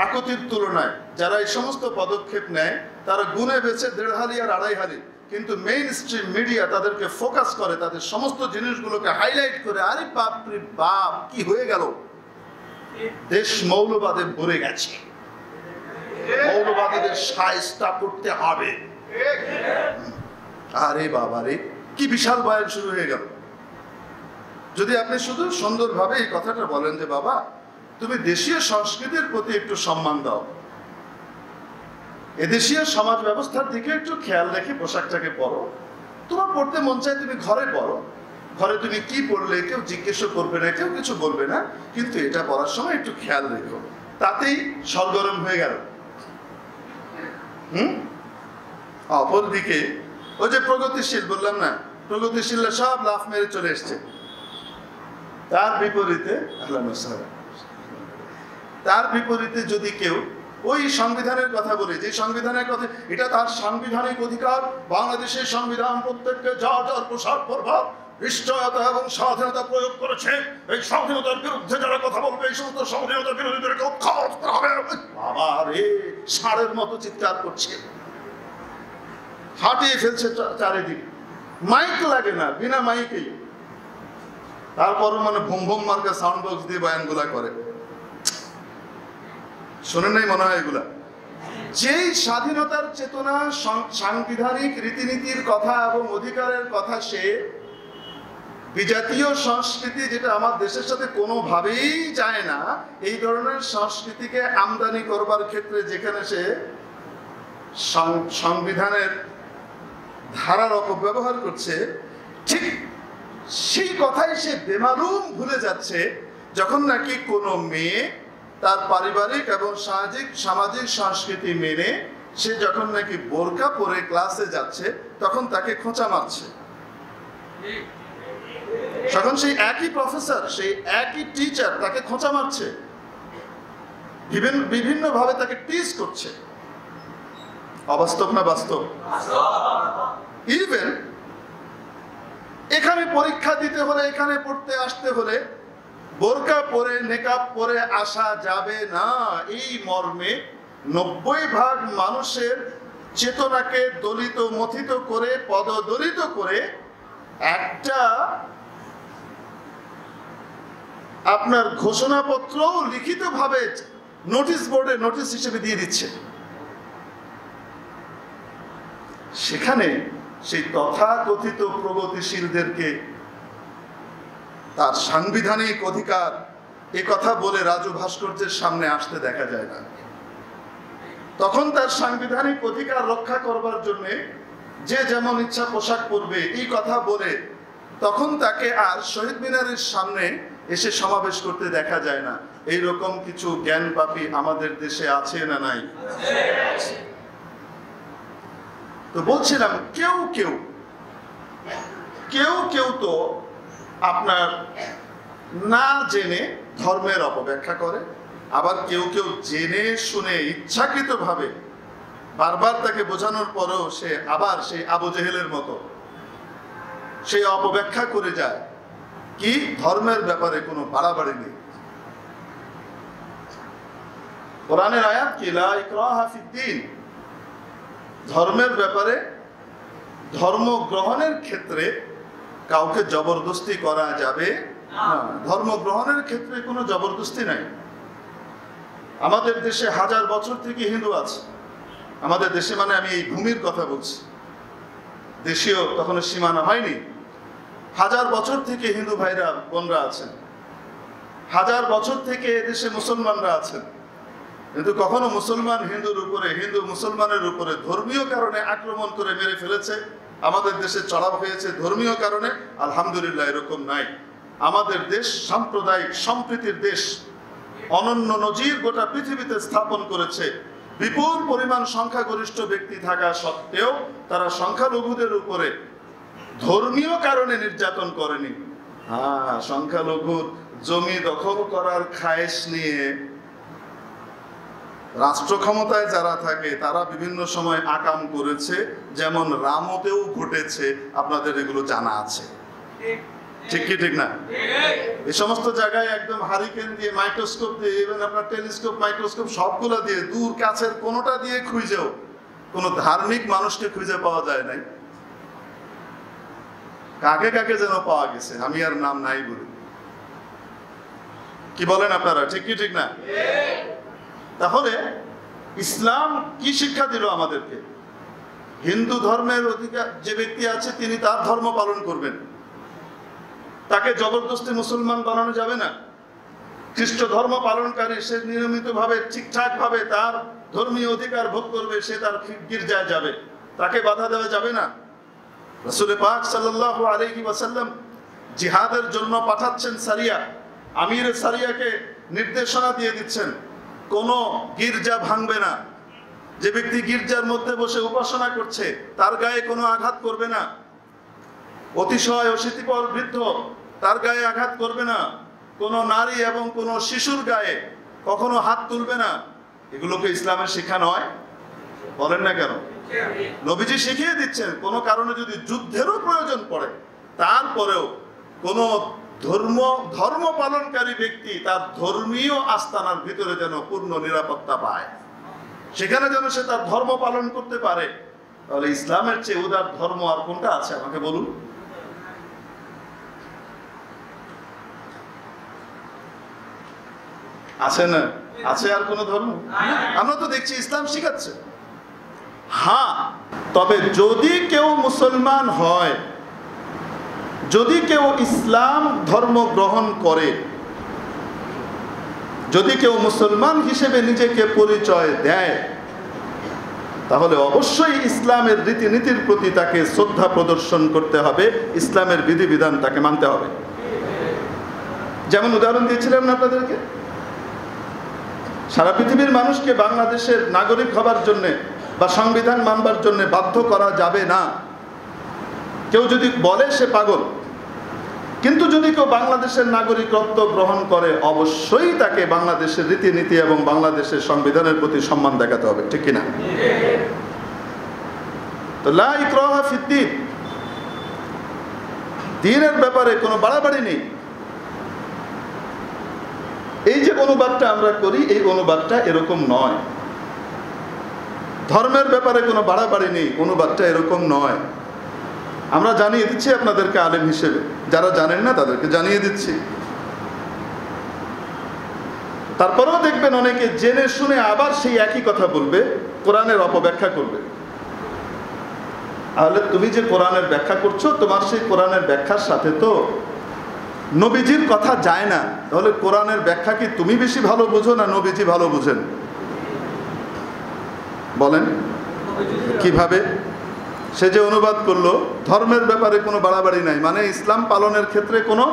আকুতির তুলনায় যারা এই সমস্ত পদক্ষেপ নেয় তারা গুনে বেছে 1.5 হালি আর 2.5 হালি, কিন্তু মেইন স্ট্রিম মিডিয়া তাদেরকে ফোকাস করে, তাদের সমস্ত জিনিসগুলোকে হাইলাইট করে, আরে বাপরে বাপ কি হয়ে গেল, দেশ মৌলবাদে ভরে গেছে, মৌলবাদীদের শায়েস্তা করতে হবে। আরে বাবা রে, কি বিশাল বয়ান শুরু হয়ে গেল। যদি আপনি শুধু সুন্দরভাবে এই কথাটা বলেন যে বাবা তুমি দেশীয় সংস্কৃতির প্রতি একটু সম্মান দাও, এদেশীয় সমাজ ব্যবস্থার দিকে একটু খেয়াল রেখে পোশাকটাকে পরো, তোমার পড়তে মন চায় তুমি ঘরে পরো, ঘরে তুমি কি পড়লে কেউ জিজ্ঞেসও করবে না, কেউ কিছু বলবে না, কিন্তু এটা পড়ার সময় একটু খেয়াল রেখো, তাতেই সরগরম হয়ে গেল। অপরদিকে ওই যে প্রগতিশীল বললাম না, প্রগতিশীলরা সব লাফ মেরে চলে এসছে, তার বিপরীতে যদি কেউ ওই সংবিধানের কথা বলে, যে সংবিধানের কথা এটা তার সাংবিধানিক অধিকার, বাংলাদেশের সংবিধান প্রত্যেককে যার যার পোশাক পরবার নিশ্চয়তা এবং স্বাধীনতা প্রয়োগ করেছে, এই স্বাধীনতার বিরুদ্ধে যারা কথা বলবে এই সমস্ত স্বাধীনতার বিরোধীদেরকে উৎখাত করা হবে। বাবা রে, ষাঁড়ের মতো চিৎকার করছে, হাঁটিয়ে ফেলছে চারিদিক, মাইক লাগে না, বিনা মাইকেই, তারপরও মানে ভুম ভুম মার্কা সাউন্ড বক্স দিয়ে বয়ানগুলা করে, শোনেন নাই মনে হয় এগুলা। যেই স্বাধীনতার চেতনা, সাংবিধানিক রীতিনীতির কথা এবং অধিকারের কথা, সে বিজাতীয় সংস্কৃতি যেটা আমার দেশের সাথে কোনোভাবেই যায় না, এই ধরনের সংস্কৃতিকে আমদানি করবার ক্ষেত্রে যেখানে সে সংবিধানের ধারার অপব্যবহার করছে, ঠিক সেই কথাই সে বেমালুম ভুলে যাচ্ছে যখন নাকি কোনো মেয়ে তার পারিবারিক এবং সামাজিক সংস্কৃতি মেনে সে যখন নাকি বোরকা পরে ক্লাসে যাচ্ছে তখন তাকে খোঁচা মারছে। তখন সেই একই প্রফেসর, সেই একই টিচার তাকে খোঁচা মারছে, বিভিন্ন ভাবে তাকে টিজ করছে। অবাস্তব না বাস্তব? ইভেন এখানে পরীক্ষা দিতে হলে, এখানে পড়তে আসতে হলে বোরকা পরে নেকাব পরে আসা যাবে না, এই মর্মে 90% মানুষের চেতনাকে দলিত মথিত করে, পদদলিত করে একটা আপনার ঘোষণাপত্র লিখিতভাবে নোটিশ বোর্ডে নোটিশ হিসেবে দিয়ে দিচ্ছে। সেখানে সেই তথাকথিত প্রগতিশীলদেরকে তার সাংবিধানিক অধিকার এ কথা বলে রাজু ভাস্কর্যের সামনে আসতে দেখা যায় না। তখন তার সাংবিধানিক অধিকার রক্ষা করবার জন্য যে যেমন ইচ্ছা পোশাক পরবে এই কথা বলে তখন তাকে আর শহীদ মিনারের সামনে এসে সমাবেশ করতে দেখা যায় না। এইরকম কিছু জ্ঞান পাপী আমাদের দেশে আছে না নাই? তো বলছিলাম কেউ কেউ তো আপনার না জেনে ধর্মের অপব্যাখ্যা করে, আবার কেউ জেনে শুনে ইচ্ছাকৃতভাবে বারবার তাকে বোঝানোর পরেও সে আবার সেই আবু জেহেলের মতো সেই অপব্যাখ্যা করে যায়। কি ধর্মের ব্যাপারে কোনো বাড়াবাড়ি নেই। কোরআনের আয়াত কি লা ইকরাহা ফিদ্দীন, ধর্মের ব্যাপারে ধর্ম গ্রহণের ক্ষেত্রে কাউকে জবরদস্তি করা যাবে না। ধর্ম গ্রহণের ক্ষেত্রে কোনো জবরদস্তি নাই। আমাদের দেশে 1000 বছর থেকে হিন্দু আছে। আমাদের দেশে মানে আমি এই ভূমির কথা বলছি, দেশীয় তখন সীমানা হয়নি। 1000 বছর থেকে হিন্দু ভাইরা বোনরা আছেন, 1000 বছর থেকে দেশে মুসলমানরা আছেন, কিন্তু কখনো মুসলমান হিন্দুর উপরে, হিন্দু মুসলমানের উপরে ধর্মীয় কারণে আক্রমণ করে মেরে ফেলেছে, আমাদের দেশে চড়াও হয়েছে ধর্মীয় কারণে? আলহামদুলিল্লাহ, এরকম নাই। আমাদের দেশ সাম্প্রদায়িক সম্প্রীতির দেশ, অনন্য নজির গোটা পৃথিবীতে স্থাপন করেছে। বিপুল পরিমাণ সংখ্যাগরিষ্ঠ ব্যক্তি থাকা সত্ত্বেও তারা সংখ্যালঘুদের উপরে ধর্মীয় কারণে নির্যাতন করেনি। সংখ্যালঘুর জমি দখল করার খায়েশ নিয়ে রাষ্ট্র ক্ষমতায় যারা থাকে তারা বিভিন্ন সময় আকাম করেছে, যেমন রামতেও ঘটেছে। আপনাদের এগুলো জানা আছে, ঠিক কি ঠিক না? এই সমস্ত জায়গায় একদম হারিকেন দিয়ে, মাইক্রোস্কোপ দিয়ে, ইভেন আপনার টেলিস্কোপ, মাইক্রোস্কোপ সবগুলো দিয়ে, দূর কাছের কোনোটা দিয়ে খুঁজেও কোনো ধার্মিক মানুষকে খুঁজে পাওয়া যায় নাই। কাকে কাকে যেন পাওয়া গেছে, আমি আর নাম নাই বলি। কি বলেন আপনারা, ঠিক কি ঠিক না? তাহলে ইসলাম কি শিক্ষা দিল আমাদেরকে? হিন্দু ধর্মের অধিকার যে ব্যক্তি আছে তিনি তার ধর্ম পালন করবেন, তাকে জবরদস্তি মুসলমান বানানো যাবে না। খ্রিস্ট ধর্ম পালনকারী সে নিয়মিতভাবে ঠিকঠাকভাবে তার ধর্মীয় অধিকার ভোগ করবে, সে তার গির্জায় যাবে, তাকে বাধা দেওয়া যাবে না। রাসূল পাক সাল্লাল্লাহু আলাইহি ওয়াসাল্লাম জিহাদের জন্য পাঠাচ্ছেন সারিয়া, আমির সারিয়াকে নির্দেশনা দিয়ে দিচ্ছেন কোনো গির্জা ভাঙবে না। যে ব্যক্তি গির্জার মধ্যে বসে উপাসনা করছে তার গায়ে কোনো আঘাত করবে না। অতিশয় অশীতিপর বৃদ্ধ তার গায়ে আঘাত করবে না। কোনো নারী এবং কোনো শিশুর গায়ে কখনো হাত তুলবে না। এগুলোকে ইসলামের শিক্ষা নয়? বলেন না কেন? নবীজি শিখিয়ে দিচ্ছেন কোনো কারণে যদি যুদ্ধেরও প্রয়োজন পড়ে তারপরেও কোনো ধর্ম পালনকারী ব্যক্তি তার ধর্মীয় আস্তানার ভিতরে যেন পূর্ণ নিরাপত্তা পায়, সেখানে যেন সে তার ধর্ম পালন করতে পারে। তাহলে ইসলামের চেয়ে উদার ধর্ম আর কোনটা আছে আমাকে বলুন? আছে না? আছে আর কোন ধর্ম? আমরা তো দেখছি ইসলাম শিখাচ্ছে। হ্যাঁ, তবে যদি কেউ মুসলমান হয়, যদি কেউ ইসলাম ধর্ম গ্রহণ করে, যদি কেউ মুসলমান হিসেবে নিজেকে পরিচয় দেয়, তাহলে অবশ্যই ইসলামের রীতিনীতির প্রতি তাকে শ্রদ্ধা প্রদর্শন করতে হবে, ইসলামের বিধিবিধান তাকে মানতে হবে। যেমন উদাহরণ দিয়েছিলাম না আপনাদেরকে, সারা পৃথিবীর মানুষকে বাংলাদেশের নাগরিক হবার জন্য বা সংবিধান মানবার জন্য বাধ্য করা যাবে না। কেউ যদি বলে সে পাগল, কিন্তু যদি কেউ বাংলাদেশের নাগরিকত্ব গ্রহণ করে অবশ্যই তাকে বাংলাদেশের রীতিনীতি এবং বাংলাদেশের সংবিধানের প্রতি সম্মান দেখাতে হবে, ঠিক কিনা? তো লা ইকরাহা ফিদ্দীন, দ্বীনের ব্যাপারে কোনো বাড়াবাড়ি নেই। এই যে অনুবাদটা আমরা করি, এই অনুবাদটা এরকম নয়। ধর্মের ব্যাপারে কোনো বাড়াবাড়ি নেই, অনুবাদটা এরকম নয়। আমরা জানিয়ে দিচ্ছি আপনাদেরকে আলেম হিসেবে, যারা জানেন না তাদেরকে জানিয়ে দিচ্ছি। তারপরেও দেখবেন অনেকে জেনে শুনে আবার সেই একই কথা বলবে, কোরআনের অপব্যাখ্যা করবে। তাহলে তুমি যে কোরআনের ব্যাখ্যা করছো, তোমার সেই কোরআনের ব্যাখ্যার সাথে তো নবীজির কথা যায় না। তাহলে কোরআনের ব্যাখ্যা কি তুমি বেশি ভালো বুঝো না নবীজি ভালো বুঝেন? বলেন কিভাবে? সে যে অনুবাদ করলো, ধর্মের ব্যাপারে কোনো বাড়াবাড়ি নাই, মানে ইসলাম পালনের ক্ষেত্রে কোনো,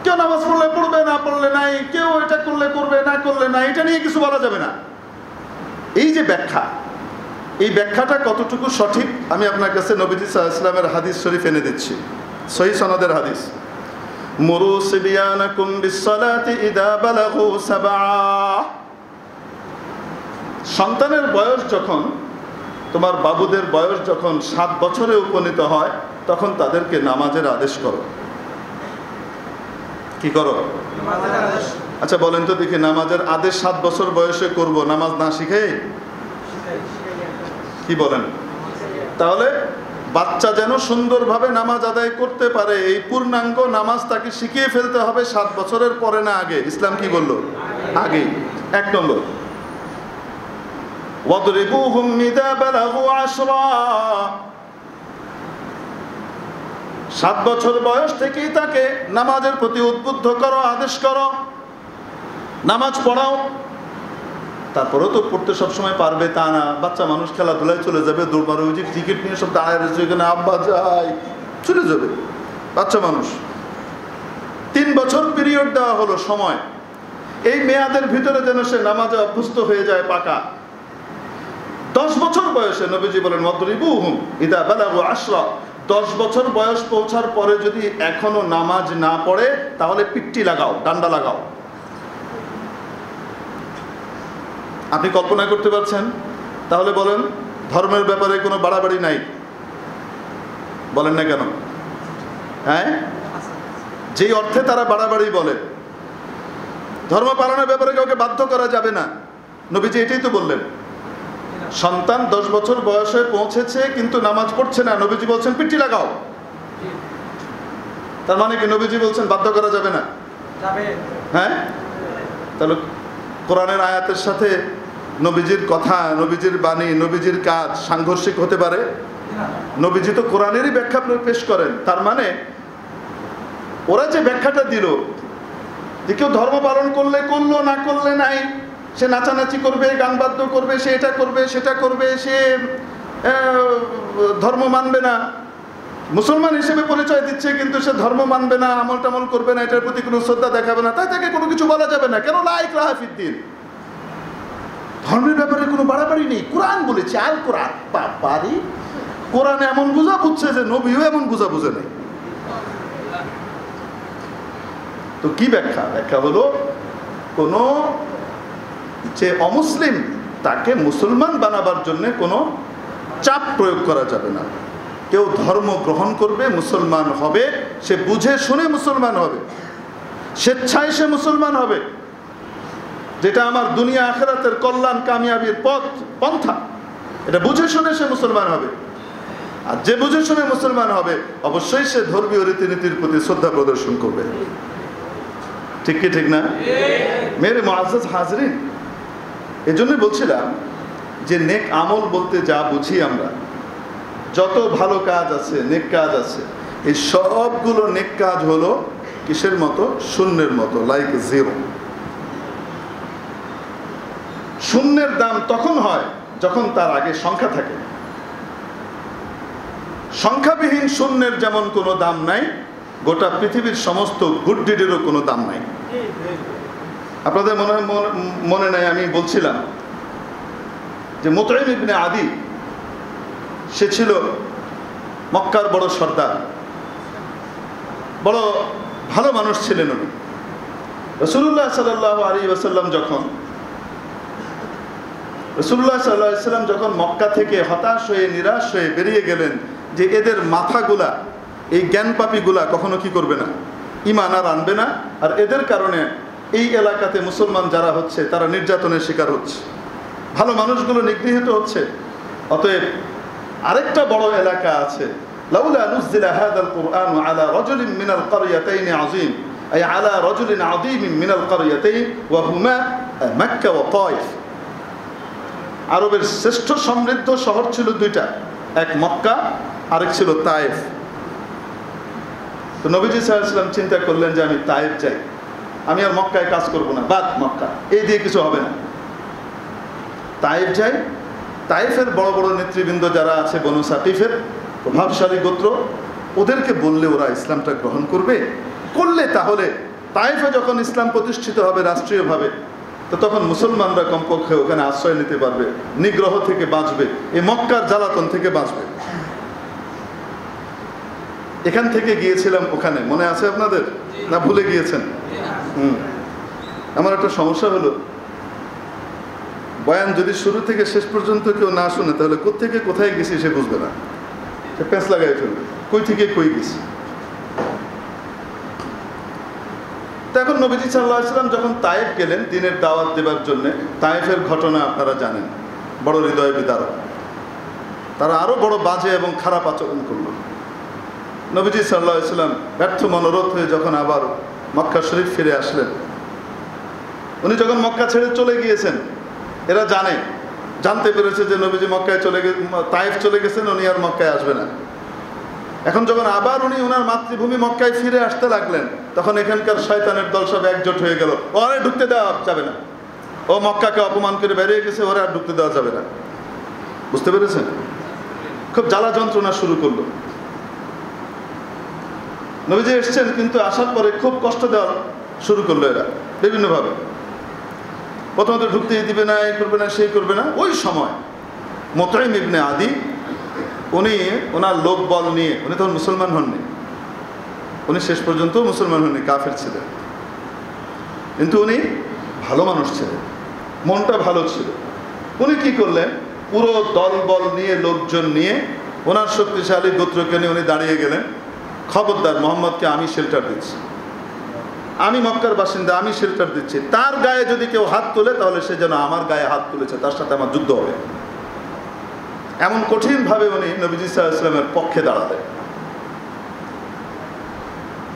কেউ নামাজ পড়লে পড়বে, না পড়লে নাই, কেউ এটা করলে করবে, না করলে না, এটা নিয়ে কিছু বলা যাবে না। এই যে ব্যাখ্যা, এই ব্যাখ্যাটা কতটুকু সঠিক আমি আপনার কাছে নবীজি সাল্লাল্লাহু আলাইহি ওয়াসাল্লামের হাদিস শরীফ এনে দিচ্ছি, সহিহ সনদের হাদিস। মুরু সিবিয়ানাকুম বিসসালাতি ইযা বালাগু সাবআ। সন্তানের বয়স যখন, তোমার বাবুদের বয়স যখন 7 বছরে উপনীত হয়, তখন তাদেরকে নামাজের আদেশ করো। কি করো? আচ্ছা বলেন তো দেখি, নামাজের আদেশ 7 বছর বয়সে করব, নামাজ না শিখে? কি বলেন? তাহলে বাচ্চা যেন সুন্দরভাবে নামাজ আদায় করতে পারে, এই পূর্ণাঙ্গ নামাজ তাকে শিখিয়ে ফেলতে হবে 7 বছরের পরে, না আগে? ইসলাম কি বলল? আগে। 1 নম্বর, ওয়াদরিবুহুম ইযা বালাগু 10। 7 বছর বয়স থেকেই তাকে নামাজের প্রতি উদ্বুদ্ধ করো, আদেশ করো, নামাজ পড়াও। তারপরেও তো পড়তে সবসময় পারবে তা না, বাচ্চা মানুষ খেলাধুলায় চলে যাবে, দৌড় ওই যে টিকিট নিয়ে সব দাঁড়ায় রয়েছে এখানে, আব্বা যাই, চলে যাবে বাচ্চা মানুষ। 3 বছর পিরিয়ড দেওয়া হলো সময়, এই মেয়াদের ভিতরে যেন সে নামাজে অভ্যস্ত হয়ে যায় পাকা। 10 বছর বয়সে নবীজি বলেন ওয়াদরিবুহুম ইযা বালাগু 10। 10 বছর বয়স পৌঁছার পরে যদি এখনো নামাজ না পড়ে, তাহলে পিট্টি লাগাও, ডান্ডা লাগাও। আপনি কল্পনা করতে পারছেন? তাহলে বলেন ধর্মের ব্যাপারে কোনো বাড়াবাড়ি নাই, বলেন না কেন? হ্যাঁ, যেই অর্থে তারা বাড়াবাড়ি বলে, ধর্ম পালনের ব্যাপারে কাউকে বাধ্য করা যাবে না, নবীজি এটাই তো বললেন। সন্তান 10 বছর বয়সে পৌঁছেছে কিন্তু নামাজ পড়ছে না, নবীজি বলছেন পিট্টি লাগাও। তার মানে কি নবীজি বলছেন বাধ্য করা যাবে না? হ্যাঁ, তাহলে কোরআনের আয়াতের সাথে নবীজির কথা, নবীজির বাণী, নবীজির কাজ সাংঘর্ষিক হতে পারে? নবীজি তো কোরআনেরই ব্যাখ্যা পেশ করেন। তার মানে ওরা যে ব্যাখ্যাটা দিল যে কেউ ধর্ম পালন করলে করলো, না করলে নাই, সে নাচানাচি করবে, গান বাদ্য করবে, সে এটা করবে, সেটা করবে, সে ধর্ম মানবে না, মুসলমান হিসেবে পরিচয় দিচ্ছে কিন্তু সে ধর্ম মানবে না, আমল টামল করবে না, এটার প্রতি কোনো শ্রদ্ধা দেখাবে না, তাই তাকে কোনো কিছু বলা যাবে না। কেন? লা ইকরাহা ফিদ্দীন, ধর্মের ব্যাপারে কোনো বাড়াবাড়ি নেই, কোরআন বলেছে, আল কোরআন। বাড়ি কোরআন এমন বুঝা বুঝছে যে নবীও এমন বুঝা বুঝে নেই। তো কি ব্যাখ্যা? ব্যাখ্যা হলো কোনো যে অমুসলিম তাকে মুসলমান বানাবার জন্য কোনো চাপ প্রয়োগ করা যাবে না। কেউ ধর্ম গ্রহণ করবে, মুসলমান হবে, সে বুঝে শুনে মুসলমান হবে, স্বেচ্ছায় সে মুসলমান হবে, যেটা আমার দুনিয়া আখিরাতের কল্যাণ কামিয়াবির পন্থা, এটা বুঝে শুনে সে মুসলমান হবে। আর যে বুঝে শুনে মুসলমান হবে অবশ্যই সে ধর্মীয় রীতিনীতির প্রতি শ্রদ্ধা প্রদর্শন করবে। ঠিক কি ঠিক না? মেরে মুআজ্জাজ হাজরিন, এজন্যই বলছিলাম যে নেক আমল বলতে যা বুঝি আমরা, যত ভালো কাজ আছে, নেক কাজ আছে, এই সবগুলো নেক কাজ হলো কিসের মতো? শূন্যের মতো, লাইক জিরো। শূন্যের দাম তখন হয় যখন তার আগে সংখ্যা থাকে। সংখ্যাবিহীন শূন্যের যেমন কোনো দাম নাই, গোটা পৃথিবীর সমস্ত গুড ডিডেরও কোনো দাম নাই। আপনাদের মনে নাই আমি বলছিলাম যে মুতঈম ইবনে আদি, সে ছিল মক্কার বড় সর্দার, বড় ভালো মানুষ ছিলেন উনি। রাসূলুল্লাহ সাল্লাল্লাহু আলাইহি ওয়াসাল্লাম যখন মক্কা থেকে হতাশ হয়ে নিরাশ হয়ে বেরিয়ে গেলেন যে এদের মাথাগুলা, এই জ্ঞানপাপীগুলা কখনো কি করবে না? ঈমান আর আনবে না, আর এদের কারণে এই এলাকাতে মুসলমান যারা হচ্ছে তারা নির্যাতনের শিকার হচ্ছে, ভালো মানুষগুলো নিগৃহীত হচ্ছে। অতএব আরেকটা বড় এলাকা আছে, লাউলা নুযিলা হাযাল কুরআন আলা রাজুলিন মিনাল ক্বরিয়াতাইন আযীম, আই আলা রাজুলিন আযীমিন মিনাল ক্বরিয়াতাইন ওয়া হুমা মক্কা ওয়া তায়েফ। আরবের শ্রেষ্ঠ সমৃদ্ধ শহর ছিল দুইটা, এক মক্কা, আরেক ছিল তায়েফ। তো নবীজি সাল্লাল্লাহু আলাইহি ওয়াসাল্লাম চিন্তা করলেন যে আমি তায়েফ যাই, আমি আর মক্কায় কাজ করব না, বাদ মক্কা, এই দিয়ে কিছু হবে না, তায়েফ যাই। তায়েফের বড় বড় নেতৃবৃন্দ যারা আছে, বনু সাকিফের প্রভাবশালী গোত্র, ওদেরকে বললে ওরা ইসলামটা গ্রহণ করবে, করলে তাহলে তায়েফে যখন ইসলাম প্রতিষ্ঠিত হবে রাষ্ট্রীয়ভাবে, তো তখন মুসলমানরা কমপক্ষে ওখানে আশ্রয় নিতে পারবে, নিগ্রহ থেকে বাঁচবে, এই মক্কার জ্বালাতন থেকে বাঁচবে। এখান থেকে গিয়েছিলাম ওখানে, মনে আছে আপনাদের না ভুলে গিয়েছেন? আমার একটা সমস্যা হলো, বয়ান যদি শুরু থেকে শেষ পর্যন্ত কেউ না শুনে তাহলে কোত্থেকে কোথায় গেছি সে বুঝবে না, সে প্যাঁচ লাগাই ফেলবে, কই থেকে কই গেছি। তো এখন নবীজি সাল্লাল্লাহু আলাইহি ওয়াসাল্লাম যখন তায়েফ গেলেন দ্বীনের দাওয়াত দেবার জন্য, তায়েফের ঘটনা আপনারা জানেন, বড় হৃদয় বিদারক, তারা আরো বড় বাজে এবং খারাপ আচরণ করল। নবীজি সাল্লাল্লাহু আলাইহি ওয়াসাল্লাম ব্যর্থ মনোরথ হয়ে যখন আবার মক্কা শরীফ ফিরে আসলেন, উনি যখন মক্কা ছেড়ে চলে গিয়েছেন, এরা জানতে পেরেছে যে নবীজি মক্কায় তায়েফ চলে গেছেন, উনি আর মক্কায় আসবে না। এখন যখন আবার উনি ওনার মাতৃভূমি মক্কায় ফিরে আসতে লাগলেন, তখন এখানকার শয়তানের দল সব একজোট হয়ে গেল, ওরে ঢুকতে দেওয়া যাবে না, ও মক্কাকে অপমান করে বেরিয়ে গেছে, ওরে আর ঢুকতে দেওয়া যাবে না। বুঝতে পেরেছেন? খুব জ্বালা যন্ত্রণা শুরু করলো। নবীজি এসছেন, কিন্তু আসার পরে খুব কষ্ট দেওয়া শুরু করলো এরা বিভিন্নভাবে। প্রথমত ঢুকতেই দিবে না, এই করবে না, সেই করবে না। ওই সময় মুতাইম ইবনে আদি, উনি ওনার লোক বল নিয়ে, উনি তখন মুসলমান হননি, উনি শেষ পর্যন্ত মুসলমান হননি, কাফের ছিলেন, কিন্তু উনি ভালো মানুষ ছিলেন, মনটা ভালো ছিল। উনি কি করলেন, পুরো দল বল নিয়ে, লোকজন নিয়ে, ওনার শক্তিশালী গোত্রকে নিয়ে উনি দাঁড়িয়ে গেলেন, খবরদার মোহাম্মদকে আমি শেল্টার দিচ্ছি, আমি মক্কার বাসিন্দা, আমি শেল্টার দিচ্ছি, তার গায়ে যদি কেউ হাত তোলে তাহলে সে যেন আমার গায়ে হাত তুলেছে, তার সাথে আমার যুদ্ধ হবে। এমন কঠিনভাবে উনি নবীজি সাল্লাল্লাহু আলাইহি ওয়াসাল্লামের পক্ষে দাঁড়ালেন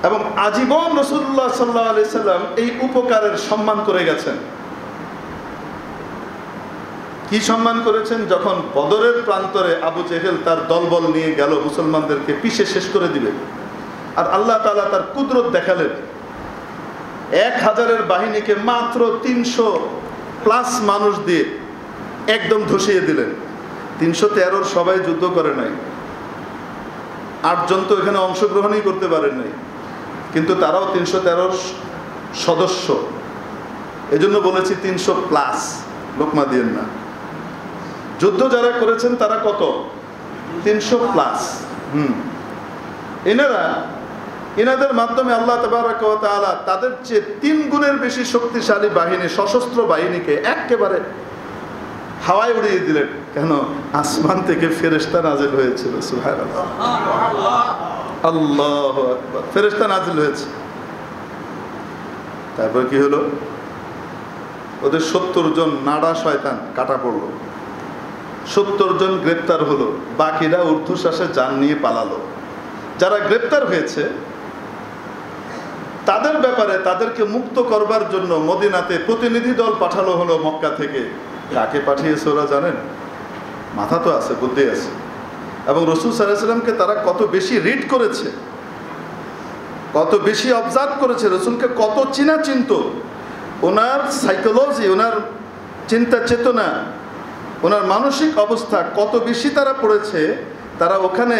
এবং আজীবন রাসূলুল্লাহ সাল্লাল্লাহু আলাইহি ওয়াসাল্লাম এই উপকারের সম্মান করে গেছেন। কি সম্মান করেছেন? যখন বদরের প্রান্তরে আবু জেহেল তার দলবল নিয়ে গেল মুসলমানদেরকে পিষে শেষ করে দিবে, আর আল্লাহ তাআলা তার কুদরত দেখালেন, 1000-এর বাহিনীকে মাত্র 300+ মানুষ দিয়ে একদম ধসিয়ে দিলেন। 313-র সবাই যুদ্ধ করে নাই, 8 জন তো এখানে অংশগ্রহণই করতে পারেন নাই, কিন্তু তারাও 313-র সদস্য, এজন্য বলেছি 300+, লোকমা দিয়েন না। যুদ্ধ যারা করেছেন তারা কত? 300+। এনাদের মাধ্যমে আল্লাহ তাবারক ওয়া তাআলা তাদের চেয়ে 3 গুণের বেশি শক্তিশালী বাহিনী, সশস্ত্র বাহিনীকে একেবারে হাওয়ায় উড়িয়ে দিলেন। কেন? আসমান থেকে ফেরেশতা নাজিল হয়েছিল। সুবহানাল্লাহ, আল্লাহু আকবার, ফেরেশতা নাজিল হয়েছে। তারপর কি হলো? ওদের 70 জন নাড়া শয়তান কাটা পড়লো, 70 জন গ্রেপ্তার হলো, বাকিরা ঊর্ধ্বশ্বাসে জান নিয়ে পালালো। যারা গ্রেপ্তার হয়েছে তাদের ব্যাপারে, তাদেরকে মুক্ত করবার জন্য মদিনাতে প্রতিনিধি দল পাঠানো হলো মক্কা থেকে। কাকে পাঠিয়েছে ওরা জানেন? মাথা তো আছে, বুদ্ধি আছে। এবং রাসূল সাল্লাল্লাহু আলাইহি ওয়াসাল্লামকে তারা কত বেশি রিড করেছে, কত বেশি অবজার্ভ করেছে, রাসূলকে কত চিনা চিনত, ওনার সাইকোলজি, ওনার চিন্তা চেতনা, ওনার মানসিক অবস্থা কত বেশি তারা পড়েছে। তারা ওখানে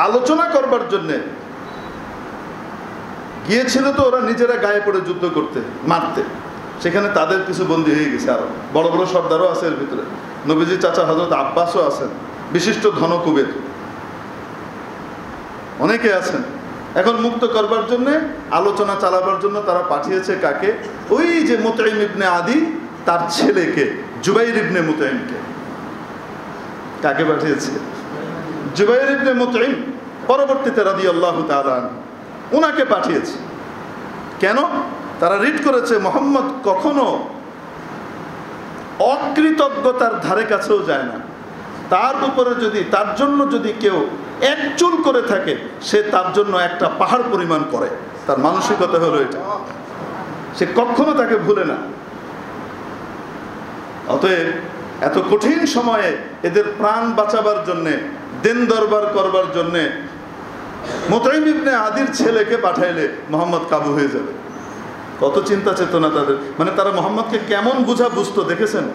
আলোচনা করবার জন্যে গিয়েছিল, তো ওরা নিজেরা গায়ে পড়ে যুদ্ধ করতে, মারতে। সেখানে তাদের কিছু বন্দী হয়ে গেছে, আরো বড় বড় সর্দারও আছে এর ভিতরে। নবীজির চাচা হযরত আব্বাসও আছেন, বিশিষ্ট ধনকুবের, অনেকে আছেন। এখন মুক্ত করবার জন্য, আলোচনা চালাবার জন্য তারা পাঠিয়েছে কাকে? ওই যে মুতাইম ইবনে আদি, তার ছেলেকে, জুবাইর ইবনে মুতাইমকে। কাকে পাঠিয়েছে? জুবাইর ইবনে মুতাইম, পরবর্তীতে রাদিয়াল্লাহু তাআলা আনহু, ওনাকে পাঠিয়েছে। কেন? তারা রিড করেছে মুহাম্মদ কখনো অকৃতজ্ঞতার ধারে কাছেও যায় না। তার উপরে যদি, তার জন্য যদি কেউ এক চুল করে থাকে, সে তার জন্য একটা পাহাড় পরিমাণ করে। তার মানসিকতা হলো এটা, সে কখনো তাকে ভুলে না। অতএব এত কঠিন সময়ে এদের প্রাণ বাঁচাবার জন্যে দিন দরবার করবার জন্য মুতাইম ইবনে আদির ছেলেকে পাঠাইলে মোহাম্মদ কাবু হয়ে যাবে। কত চিন্তা চেতনা তাদের, মানে তারা মোহাম্মদকে কেমন বুঝতো দেখেছেন?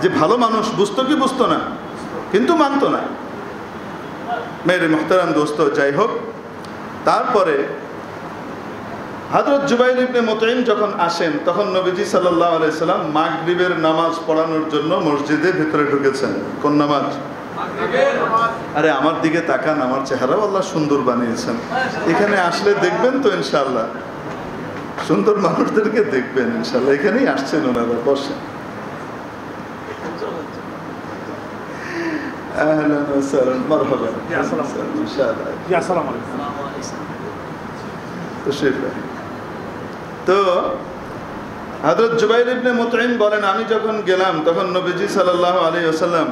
যে ভালো মানুষ, বুঝতো কি বুঝতো না, কিন্তু মানতো না। মেরে মুহতারাম দোস্ত, যাই হোক, তারপরে হযরত জুবাইর ইবনে মুতাইম যখন আসেন তখন নবীজি সাল্লাল্লাহু আলাইহি সাল্লাম মাগরিবের নামাজ পড়ানোর জন্য মসজিদের ভিতরে ঢুকেছেন। কোন নামাজ? আরে আমার দিকে তাকান, আমার চেহারাও আল্লাহ সুন্দর বানিয়েছেন। এখানে আসলে দেখবেন তো ইনশাআল্লাহ, সুন্দর মানুষদেরকে দেখবেন ইনশাআল্লাহ। এখানেই আসছেন ওনারা, বসেন। আহলান ওয়া সাহলান, মারহাবা। ইনশাআল্লাহ। জি আসসালামু আলাইকুম। তো হযরত জুবাইর ইবনে মুতাইম বলেন, আমি যখন গেলাম তখন নবীজি সাল্লাল্লাহু আলাইহি ওয়াসাল্লাম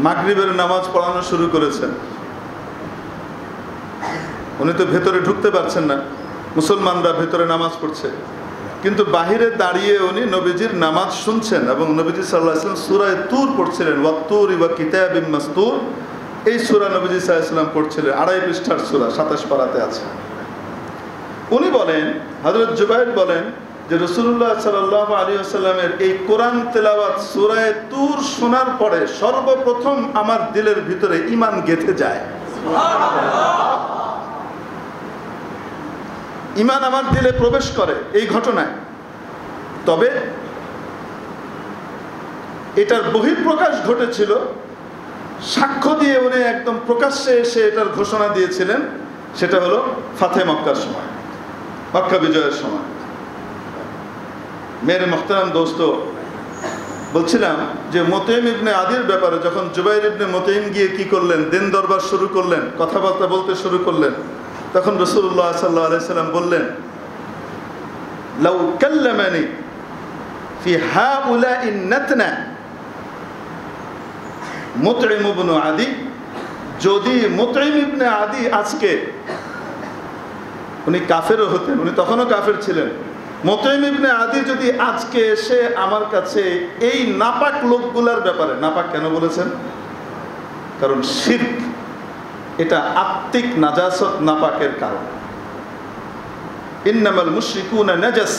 মাগরিবের নামাজ পড়ানো শুরু করেছেন। উনি তো ভেতরে ঢুকতে পারছেন না, মুসলমানরা ভেতরে নামাজ পড়ছে, কিন্তু বাহিরে দাঁড়িয়ে উনি নবীজির নামাজ শুনছেন এবং নবীজি সাল্লাল্লাহু আলাইহি ওয়াসাল্লাম সূরা তুর পড়ছিলেন। ওয়াত-তুরি ওয়া কিতাবিম মাসতুর, এই সূরা নবীজি সাল্লাল্লাহু আলাইহি ওয়াসাল্লাম পড়ছিলেন। 2.5 পৃষ্ঠার সূরা, 27 পারাতে আছে। উনি বলেন, হযরত জুবাইর বলেন যে রাসূলুল্লাহ সাল্লাল্লাহু আলাইহি ওয়াসাল্লামের এই কোরআন তেলাওয়াত সূরা তুর শোনার পরে সর্বপ্রথম আমার দিলের ভিতরে ঈমান গেঁথে যায়। সুবহানাল্লাহ। ঈমান আমার দিলে প্রবেশ করে এই ঘটনায়। তবে এটার বহিঃপ্রকাশ ঘটেছিল, সাক্ষ্য দিয়ে উনি একদম প্রকাশ্যে এসে এটার ঘোষণা দিয়েছিলেন। সেটা হলো ফাতহে মক্কার সময়, মক্কা বিজয়ের সময়। মেরে মুহতারাম দোস্ত, বলছিলাম যে মুতাইম ইবনে আদির ব্যাপারে যখন জুবাইর ইবনে মুতাইম গিয়ে কি করলেন, দিন দরবার শুরু করলেন, কথাবার্তা বলতে শুরু করলেন, তখন রাসূলুল্লাহ সাল্লাল্লাহু আলাইহি সাল্লাম বললেন, লাউ কাল্লামানি ফি হাউলাই নাতনা মুতঈম ইবনে আদি, যদি মুতঈম ইবনে আদি আজকে, উনি কাফেরও হতেন, উনি তখনও কাফের ছিলেন, মুতঈম ইবনে আদি যদি আজকে এসে আমার কাছে এই নাপাক লোকগুলার ব্যাপারে, নাপাক কেন বলেছেন? কারণ শিরক এটা আত্মিক নাজাসত, নাপাকের কারণ। ইন্নামাল মুশরিকুনা নাজাস,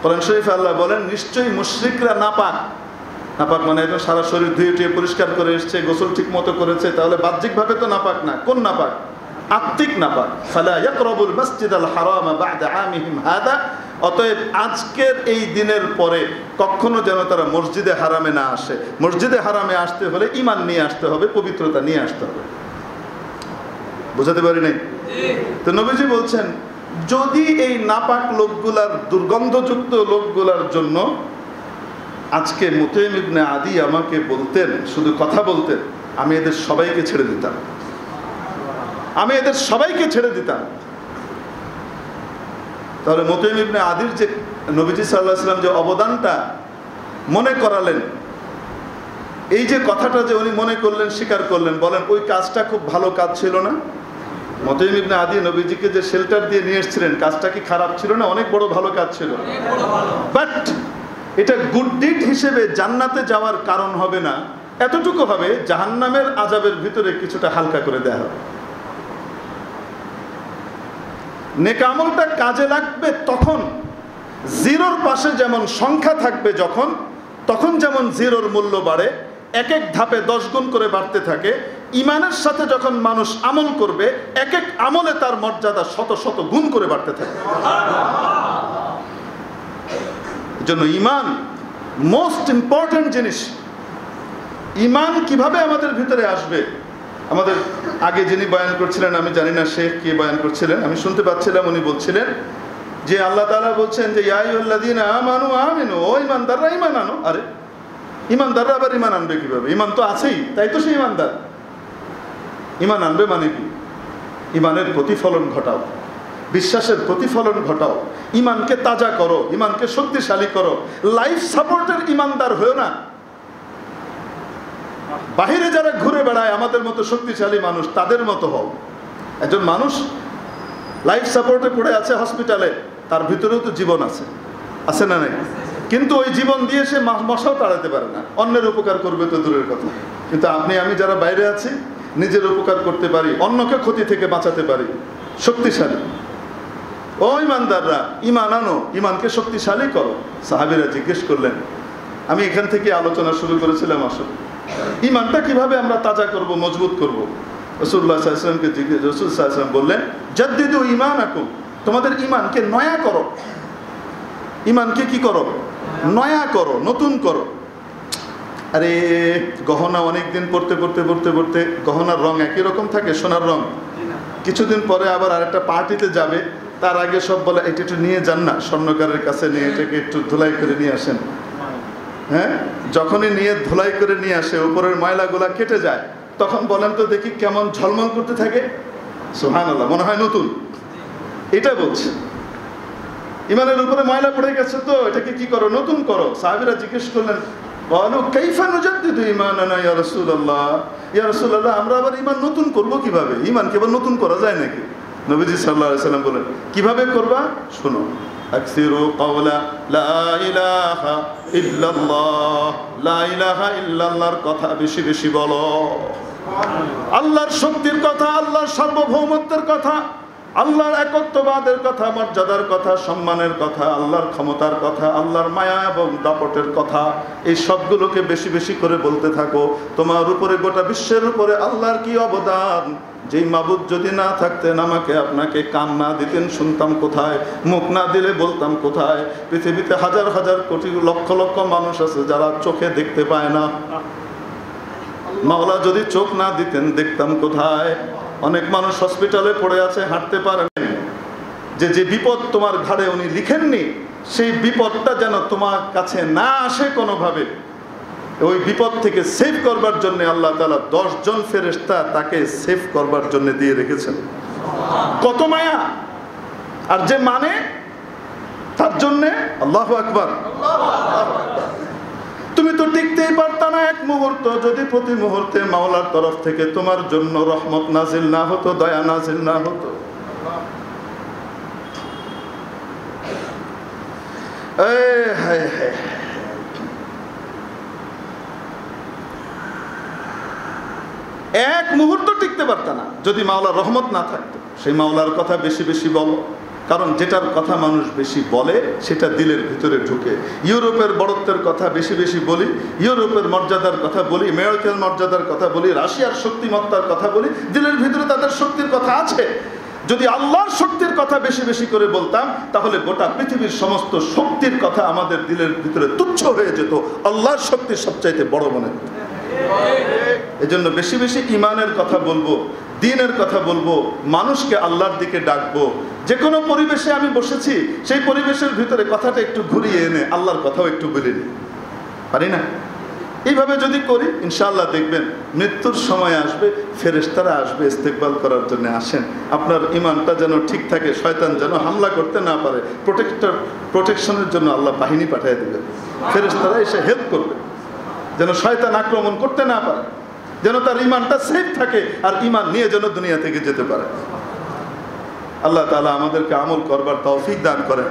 কোরআন শরীফে আল্লাহ বলেন নিশ্চয়ই মুশরিকরা নাপাক। নাপাক মানে এটা সারা শরীর ধুয়ে টুয়ে পরিষ্কার করে এসছে, গোসল ঠিক মতো করেছে, তাহলে বাহ্যিকভাবে তো নাপাক না। কোন নাপাক? আত্মিক নাপাক। ফালা ইয়াকরাবুল মাসজিদাল হারামা বা'দা আমিহিম হাদা, অতএব আজকের এই দিনের পরে কখনো যেন তারা মসজিদে হারামে না আসে। মসজিদে হারামে আসতে হলে ঈমান নিয়ে আসতে হবে, পবিত্রতা নিয়ে আসতে হবে। বুঝাতে পারি নাই? তো নবীজি বলছেন, যদি এই নাপাক লোকগুলার, দুর্গন্ধযুক্ত লোকগুলার জন্য আজকে মুতাইম ইবনে আদি আমাকে বলতেন, শুধু কথা বলতেন, আমি এদের সবাইকে ছেড়ে দিতাম, আমি এদের সবাইকে ছেড়ে দিতাম। তাহলে মুতাইম ইবনে আদির যে নবীজি সাল্লাল্লাহু আলাইহি ওয়াসাল্লাম যে অবদানটা মনে করালেন, এই যে কথাটা যে উনি মনে করলেন, স্বীকার করলেন, বলেন ওই কাজটা খুব ভালো কাজ ছিল না? মুতাইম ইবনে আদি নবীজিকে যে শেল্টার দিয়ে নিয়ে এসেছিলেন, কাজটা কি খারাপ ছিল না? অনেক বড় ভালো কাজ ছিল। বাট এটা গুড ডিড হিসেবে জান্নাতে যাওয়ার কারণ হবে না, এতটুকু হবে জাহান্নামের আযাবের ভিতরে কিছুটা হালকা করে দেয়া হবে। নেক আমলটা কাজে লাগবে তখন, জিরোর পাশে যেমন সংখ্যা থাকবে যখন, তখন যেমন জিরোর মূল্য বাড়ে, এক এক ধাপে 10 গুণ করে বাড়তে থাকে। ঈমানের সাথে যখন মানুষ আমল করবে, এক এক আমলে তার মর্যাদা শত শত গুণ করে বাড়তে থাকে। জন্য ঈমান মোস্ট ইম্পর্টেন্ট জিনিস। ঈমান কিভাবে আমাদের ভিতরে আসবে? আমাদের আগে যিনি বয়ান করছিলেন, আমি জানি না শেখ কে বয়ান করছিলেন, আমি শুনতে পাচ্ছিলাম, উনি বলছিলেন যে আল্লাহ তাআলা বলছেন যে ইয়া আইয়ুহাল্লাযীনা আমানু আমিনু, ও ঈমানদাররা ঈমান আনো। আরে ঈমানদাররা আবার ঈমান আনবে কিভাবে? ঈমান তো আছেই, তাই তো সে ঈমানদার। ঈমান আনবে মানে কি? ঈমানের প্রতিফলন ঘটাও, বিশ্বাসের প্রতিফলন ঘটাও, ঈমানকে তাজা করো, ঈমানকে শক্তিশালী করো। লাইফ সাপোর্টের ঈমানদার হয়েও না। বাহিরে যারা ঘুরে বেড়ায় আমাদের মতো শক্তিশালী মানুষ, তাদের মতো হও। একজন মানুষ লাইফ সাপোর্টে পড়ে আছে হসপিটালে, তার ভিতরেও তো জীবন আছে, আছে না নাই? কিন্তু ওই জীবন দিয়ে সে মশাও তাড়াতে পারে না, অন্যের উপকার করবে তো দূরের কথা। কিন্তু আপনি আমি যারা বাইরে আছি নিজের উপকার করতে পারি, অন্যকে ক্ষতি থেকে বাঁচাতে পারি, শক্তিশালী। ও ইমানদাররা, ইমান আনো, ইমানকে শক্তিশালী করো। সাহাবীরা জিজ্ঞেস করলেন, আমি এখান থেকে আলোচনা শুরু করেছিলাম, আসলে ইমানটা কিভাবে আমরা তাজা করব, মজবুত করব। রাসূলুল্লাহ সাল্লাল্লাহু আলাইহি ওয়াসাল্লামকে জিজ্ঞেস, রাসূল সাল্লাল্লাহু আলাইহি ওয়াসাল্লাম বললেন, জাদ্দিদু ঈমানাকুম, তোমাদের ইমানকে নয়া করো। ইমানকে কি করো? নয়া করো, নতুন করো। আরে গহনা অনেক দিন পড়তে পড়তে পড়তে পড়তে গহনার রং একই রকম থাকে, সোনার রং। কিছুদিন পরে আবার আরেকটা পার্টিতে যাবে, তার আগে সব বলে এটা একটু নিয়ে যান না, স্বর্ণকারের কাছে নিয়ে এটাকে একটু ধুলাই করে নিয়ে আসেন। হ্যাঁ, যখনই নিয়ে ধুলাই করে নিয়ে আসে, উপরের ময়লাগুলা কেটে যায়, তখন বলেন তো দেখি কেমন ঝলমল করতে থাকে। সুবহানাল্লাহ, মনে হয় নতুন। এটা বলছে ইমানের উপরে ময়লা পড়ে গেছে, তো এটাকে কি করো? নতুন করো। সাহাবীরা জিজ্ঞেস করলেন, বলো কাইফা নুজাদ্দিদু ঈমানানা ইয়া রাসূলুল্লাহ, ইয়া রাসূলুল্লাহ, আমরা আবার ঈমান নতুন করব কিভাবে? ঈমানকে আবার নতুন করা যায় নাকি? নবীজি সাল্লাল্লাহু আলাইহি সাল্লাম বলেন, কিভাবে করবা শোনো। আকসিরু কাওলা লা ইলাহা ইল্লাল্লাহ, লা ইলাহা ইল্লাল্লাহর কথা বেশি বেশি বলো। আল্লাহর শক্তির কথা, আল্লাহর সার্বভৌমত্বের কথা, আল্লাহর একত্ববাদের কথা, মর্যাদার কথা, সম্মানের কথা, আল্লাহর ক্ষমতার কথা, আল্লাহর মায়া এবং দাপটের কথা, এই সবগুলোকে বেশি বেশি করে বলতে থাকো। তোমার উপরে, গোটা বিশ্বের উপরে আল্লাহর কি অবদান! যেই মাবুদ যদি না থাকতেন, আমাকে আপনাকে কান না দিতেন, শুনতাম কোথায়? মুখ না দিলে বলতাম কোথায়? পৃথিবীতে হাজার হাজার কোটি লক্ষ লক্ষ মানুষ আছে যারা চোখে দেখতে পায় না। মাওলা যদি চোখ না দিতেন, দেখতাম কোথায়? অনেক মানুষ হসপিটালে পড়ে আছে, হাঁটতে পারেন। যে বিপদ তোমার ঘাড়ে উনি লিখেননি, সেই বিপদটা যেন তোমার কাছে না আসে কোনোভাবে, ওই বিপদ থেকে সেভ করবার জন্য আল্লাহ তাআলা 10 জন ফেরেশতা তাকে সেভ করবার জন্য দিয়ে রেখেছেন। কত মায়া! আর যে মানে তার জন্য আল্লাহু আকবার। তুমি তো টিকতেই পারতা না এক মুহূর্ত, যদি প্রতি মুহূর্তে মাওলার তরফ থেকে তোমার জন্য রহমত নাজিল না হতো, দয়া নাজিল না হতো। এক মুহূর্ত টিকতে পারতা না যদি মাওলার রহমত না থাকতো। সেই মাওলার কথা বেশি বেশি বলো, কারণ যেটার কথা মানুষ বেশি বলে সেটা দিলের ভিতরে ঢুকে। ইউরোপের বড়ত্বের কথা বেশি বেশি বলি, ইউরোপের মর্যাদার কথা বলি, আমেরিকার মর্যাদার কথা বলি, রাশিয়ার শক্তিমত্তার কথা বলি, দিলের ভিতরে তাদের শক্তির কথা আছে। যদি আল্লাহর শক্তির কথা বেশি বেশি করে বলতাম, তাহলে গোটা পৃথিবীর সমস্ত শক্তির কথা আমাদের দিলের ভিতরে তুচ্ছ হয়ে যেত, আল্লাহর শক্তি সবচাইতে বড় মনে হতো। এজন্য বেশি বেশি ইমানের কথা বলবো, দ্বীনের কথা বলবো, মানুষকে আল্লাহর দিকে ডাকবো। যে কোনো পরিবেশে আমি বসেছি, সেই পরিবেশের ভিতরে কথাটা একটু ঘুরিয়ে এনে আল্লাহর কথাও একটু বলে নিই, পারি না? এইভাবে যদি করি, ইনশাআল্লাহ দেখবেন মৃত্যুর সময় আসবে, ফেরেশতারা আসবে ইস্তেকবাল করার জন্য। আসেন, আপনার ইমানটা যেন ঠিক থাকে, শয়তান যেন হামলা করতে না পারে, প্রোটেকশনের জন্য আল্লাহ বাহিনী পাঠিয়ে দেবেন। ফেরেশতারা এসে হেল্প করবে, যেন শয়তান আক্রমণ করতে না পারে, যেন তার ইমানটা সেফ থাকে, আর ইমান নিয়ে যেন দুনিয়া থেকে যেতে পারে। আল্লাহ তাআলা আমাদেরকে আমল করবার তৌফিক দান করেন।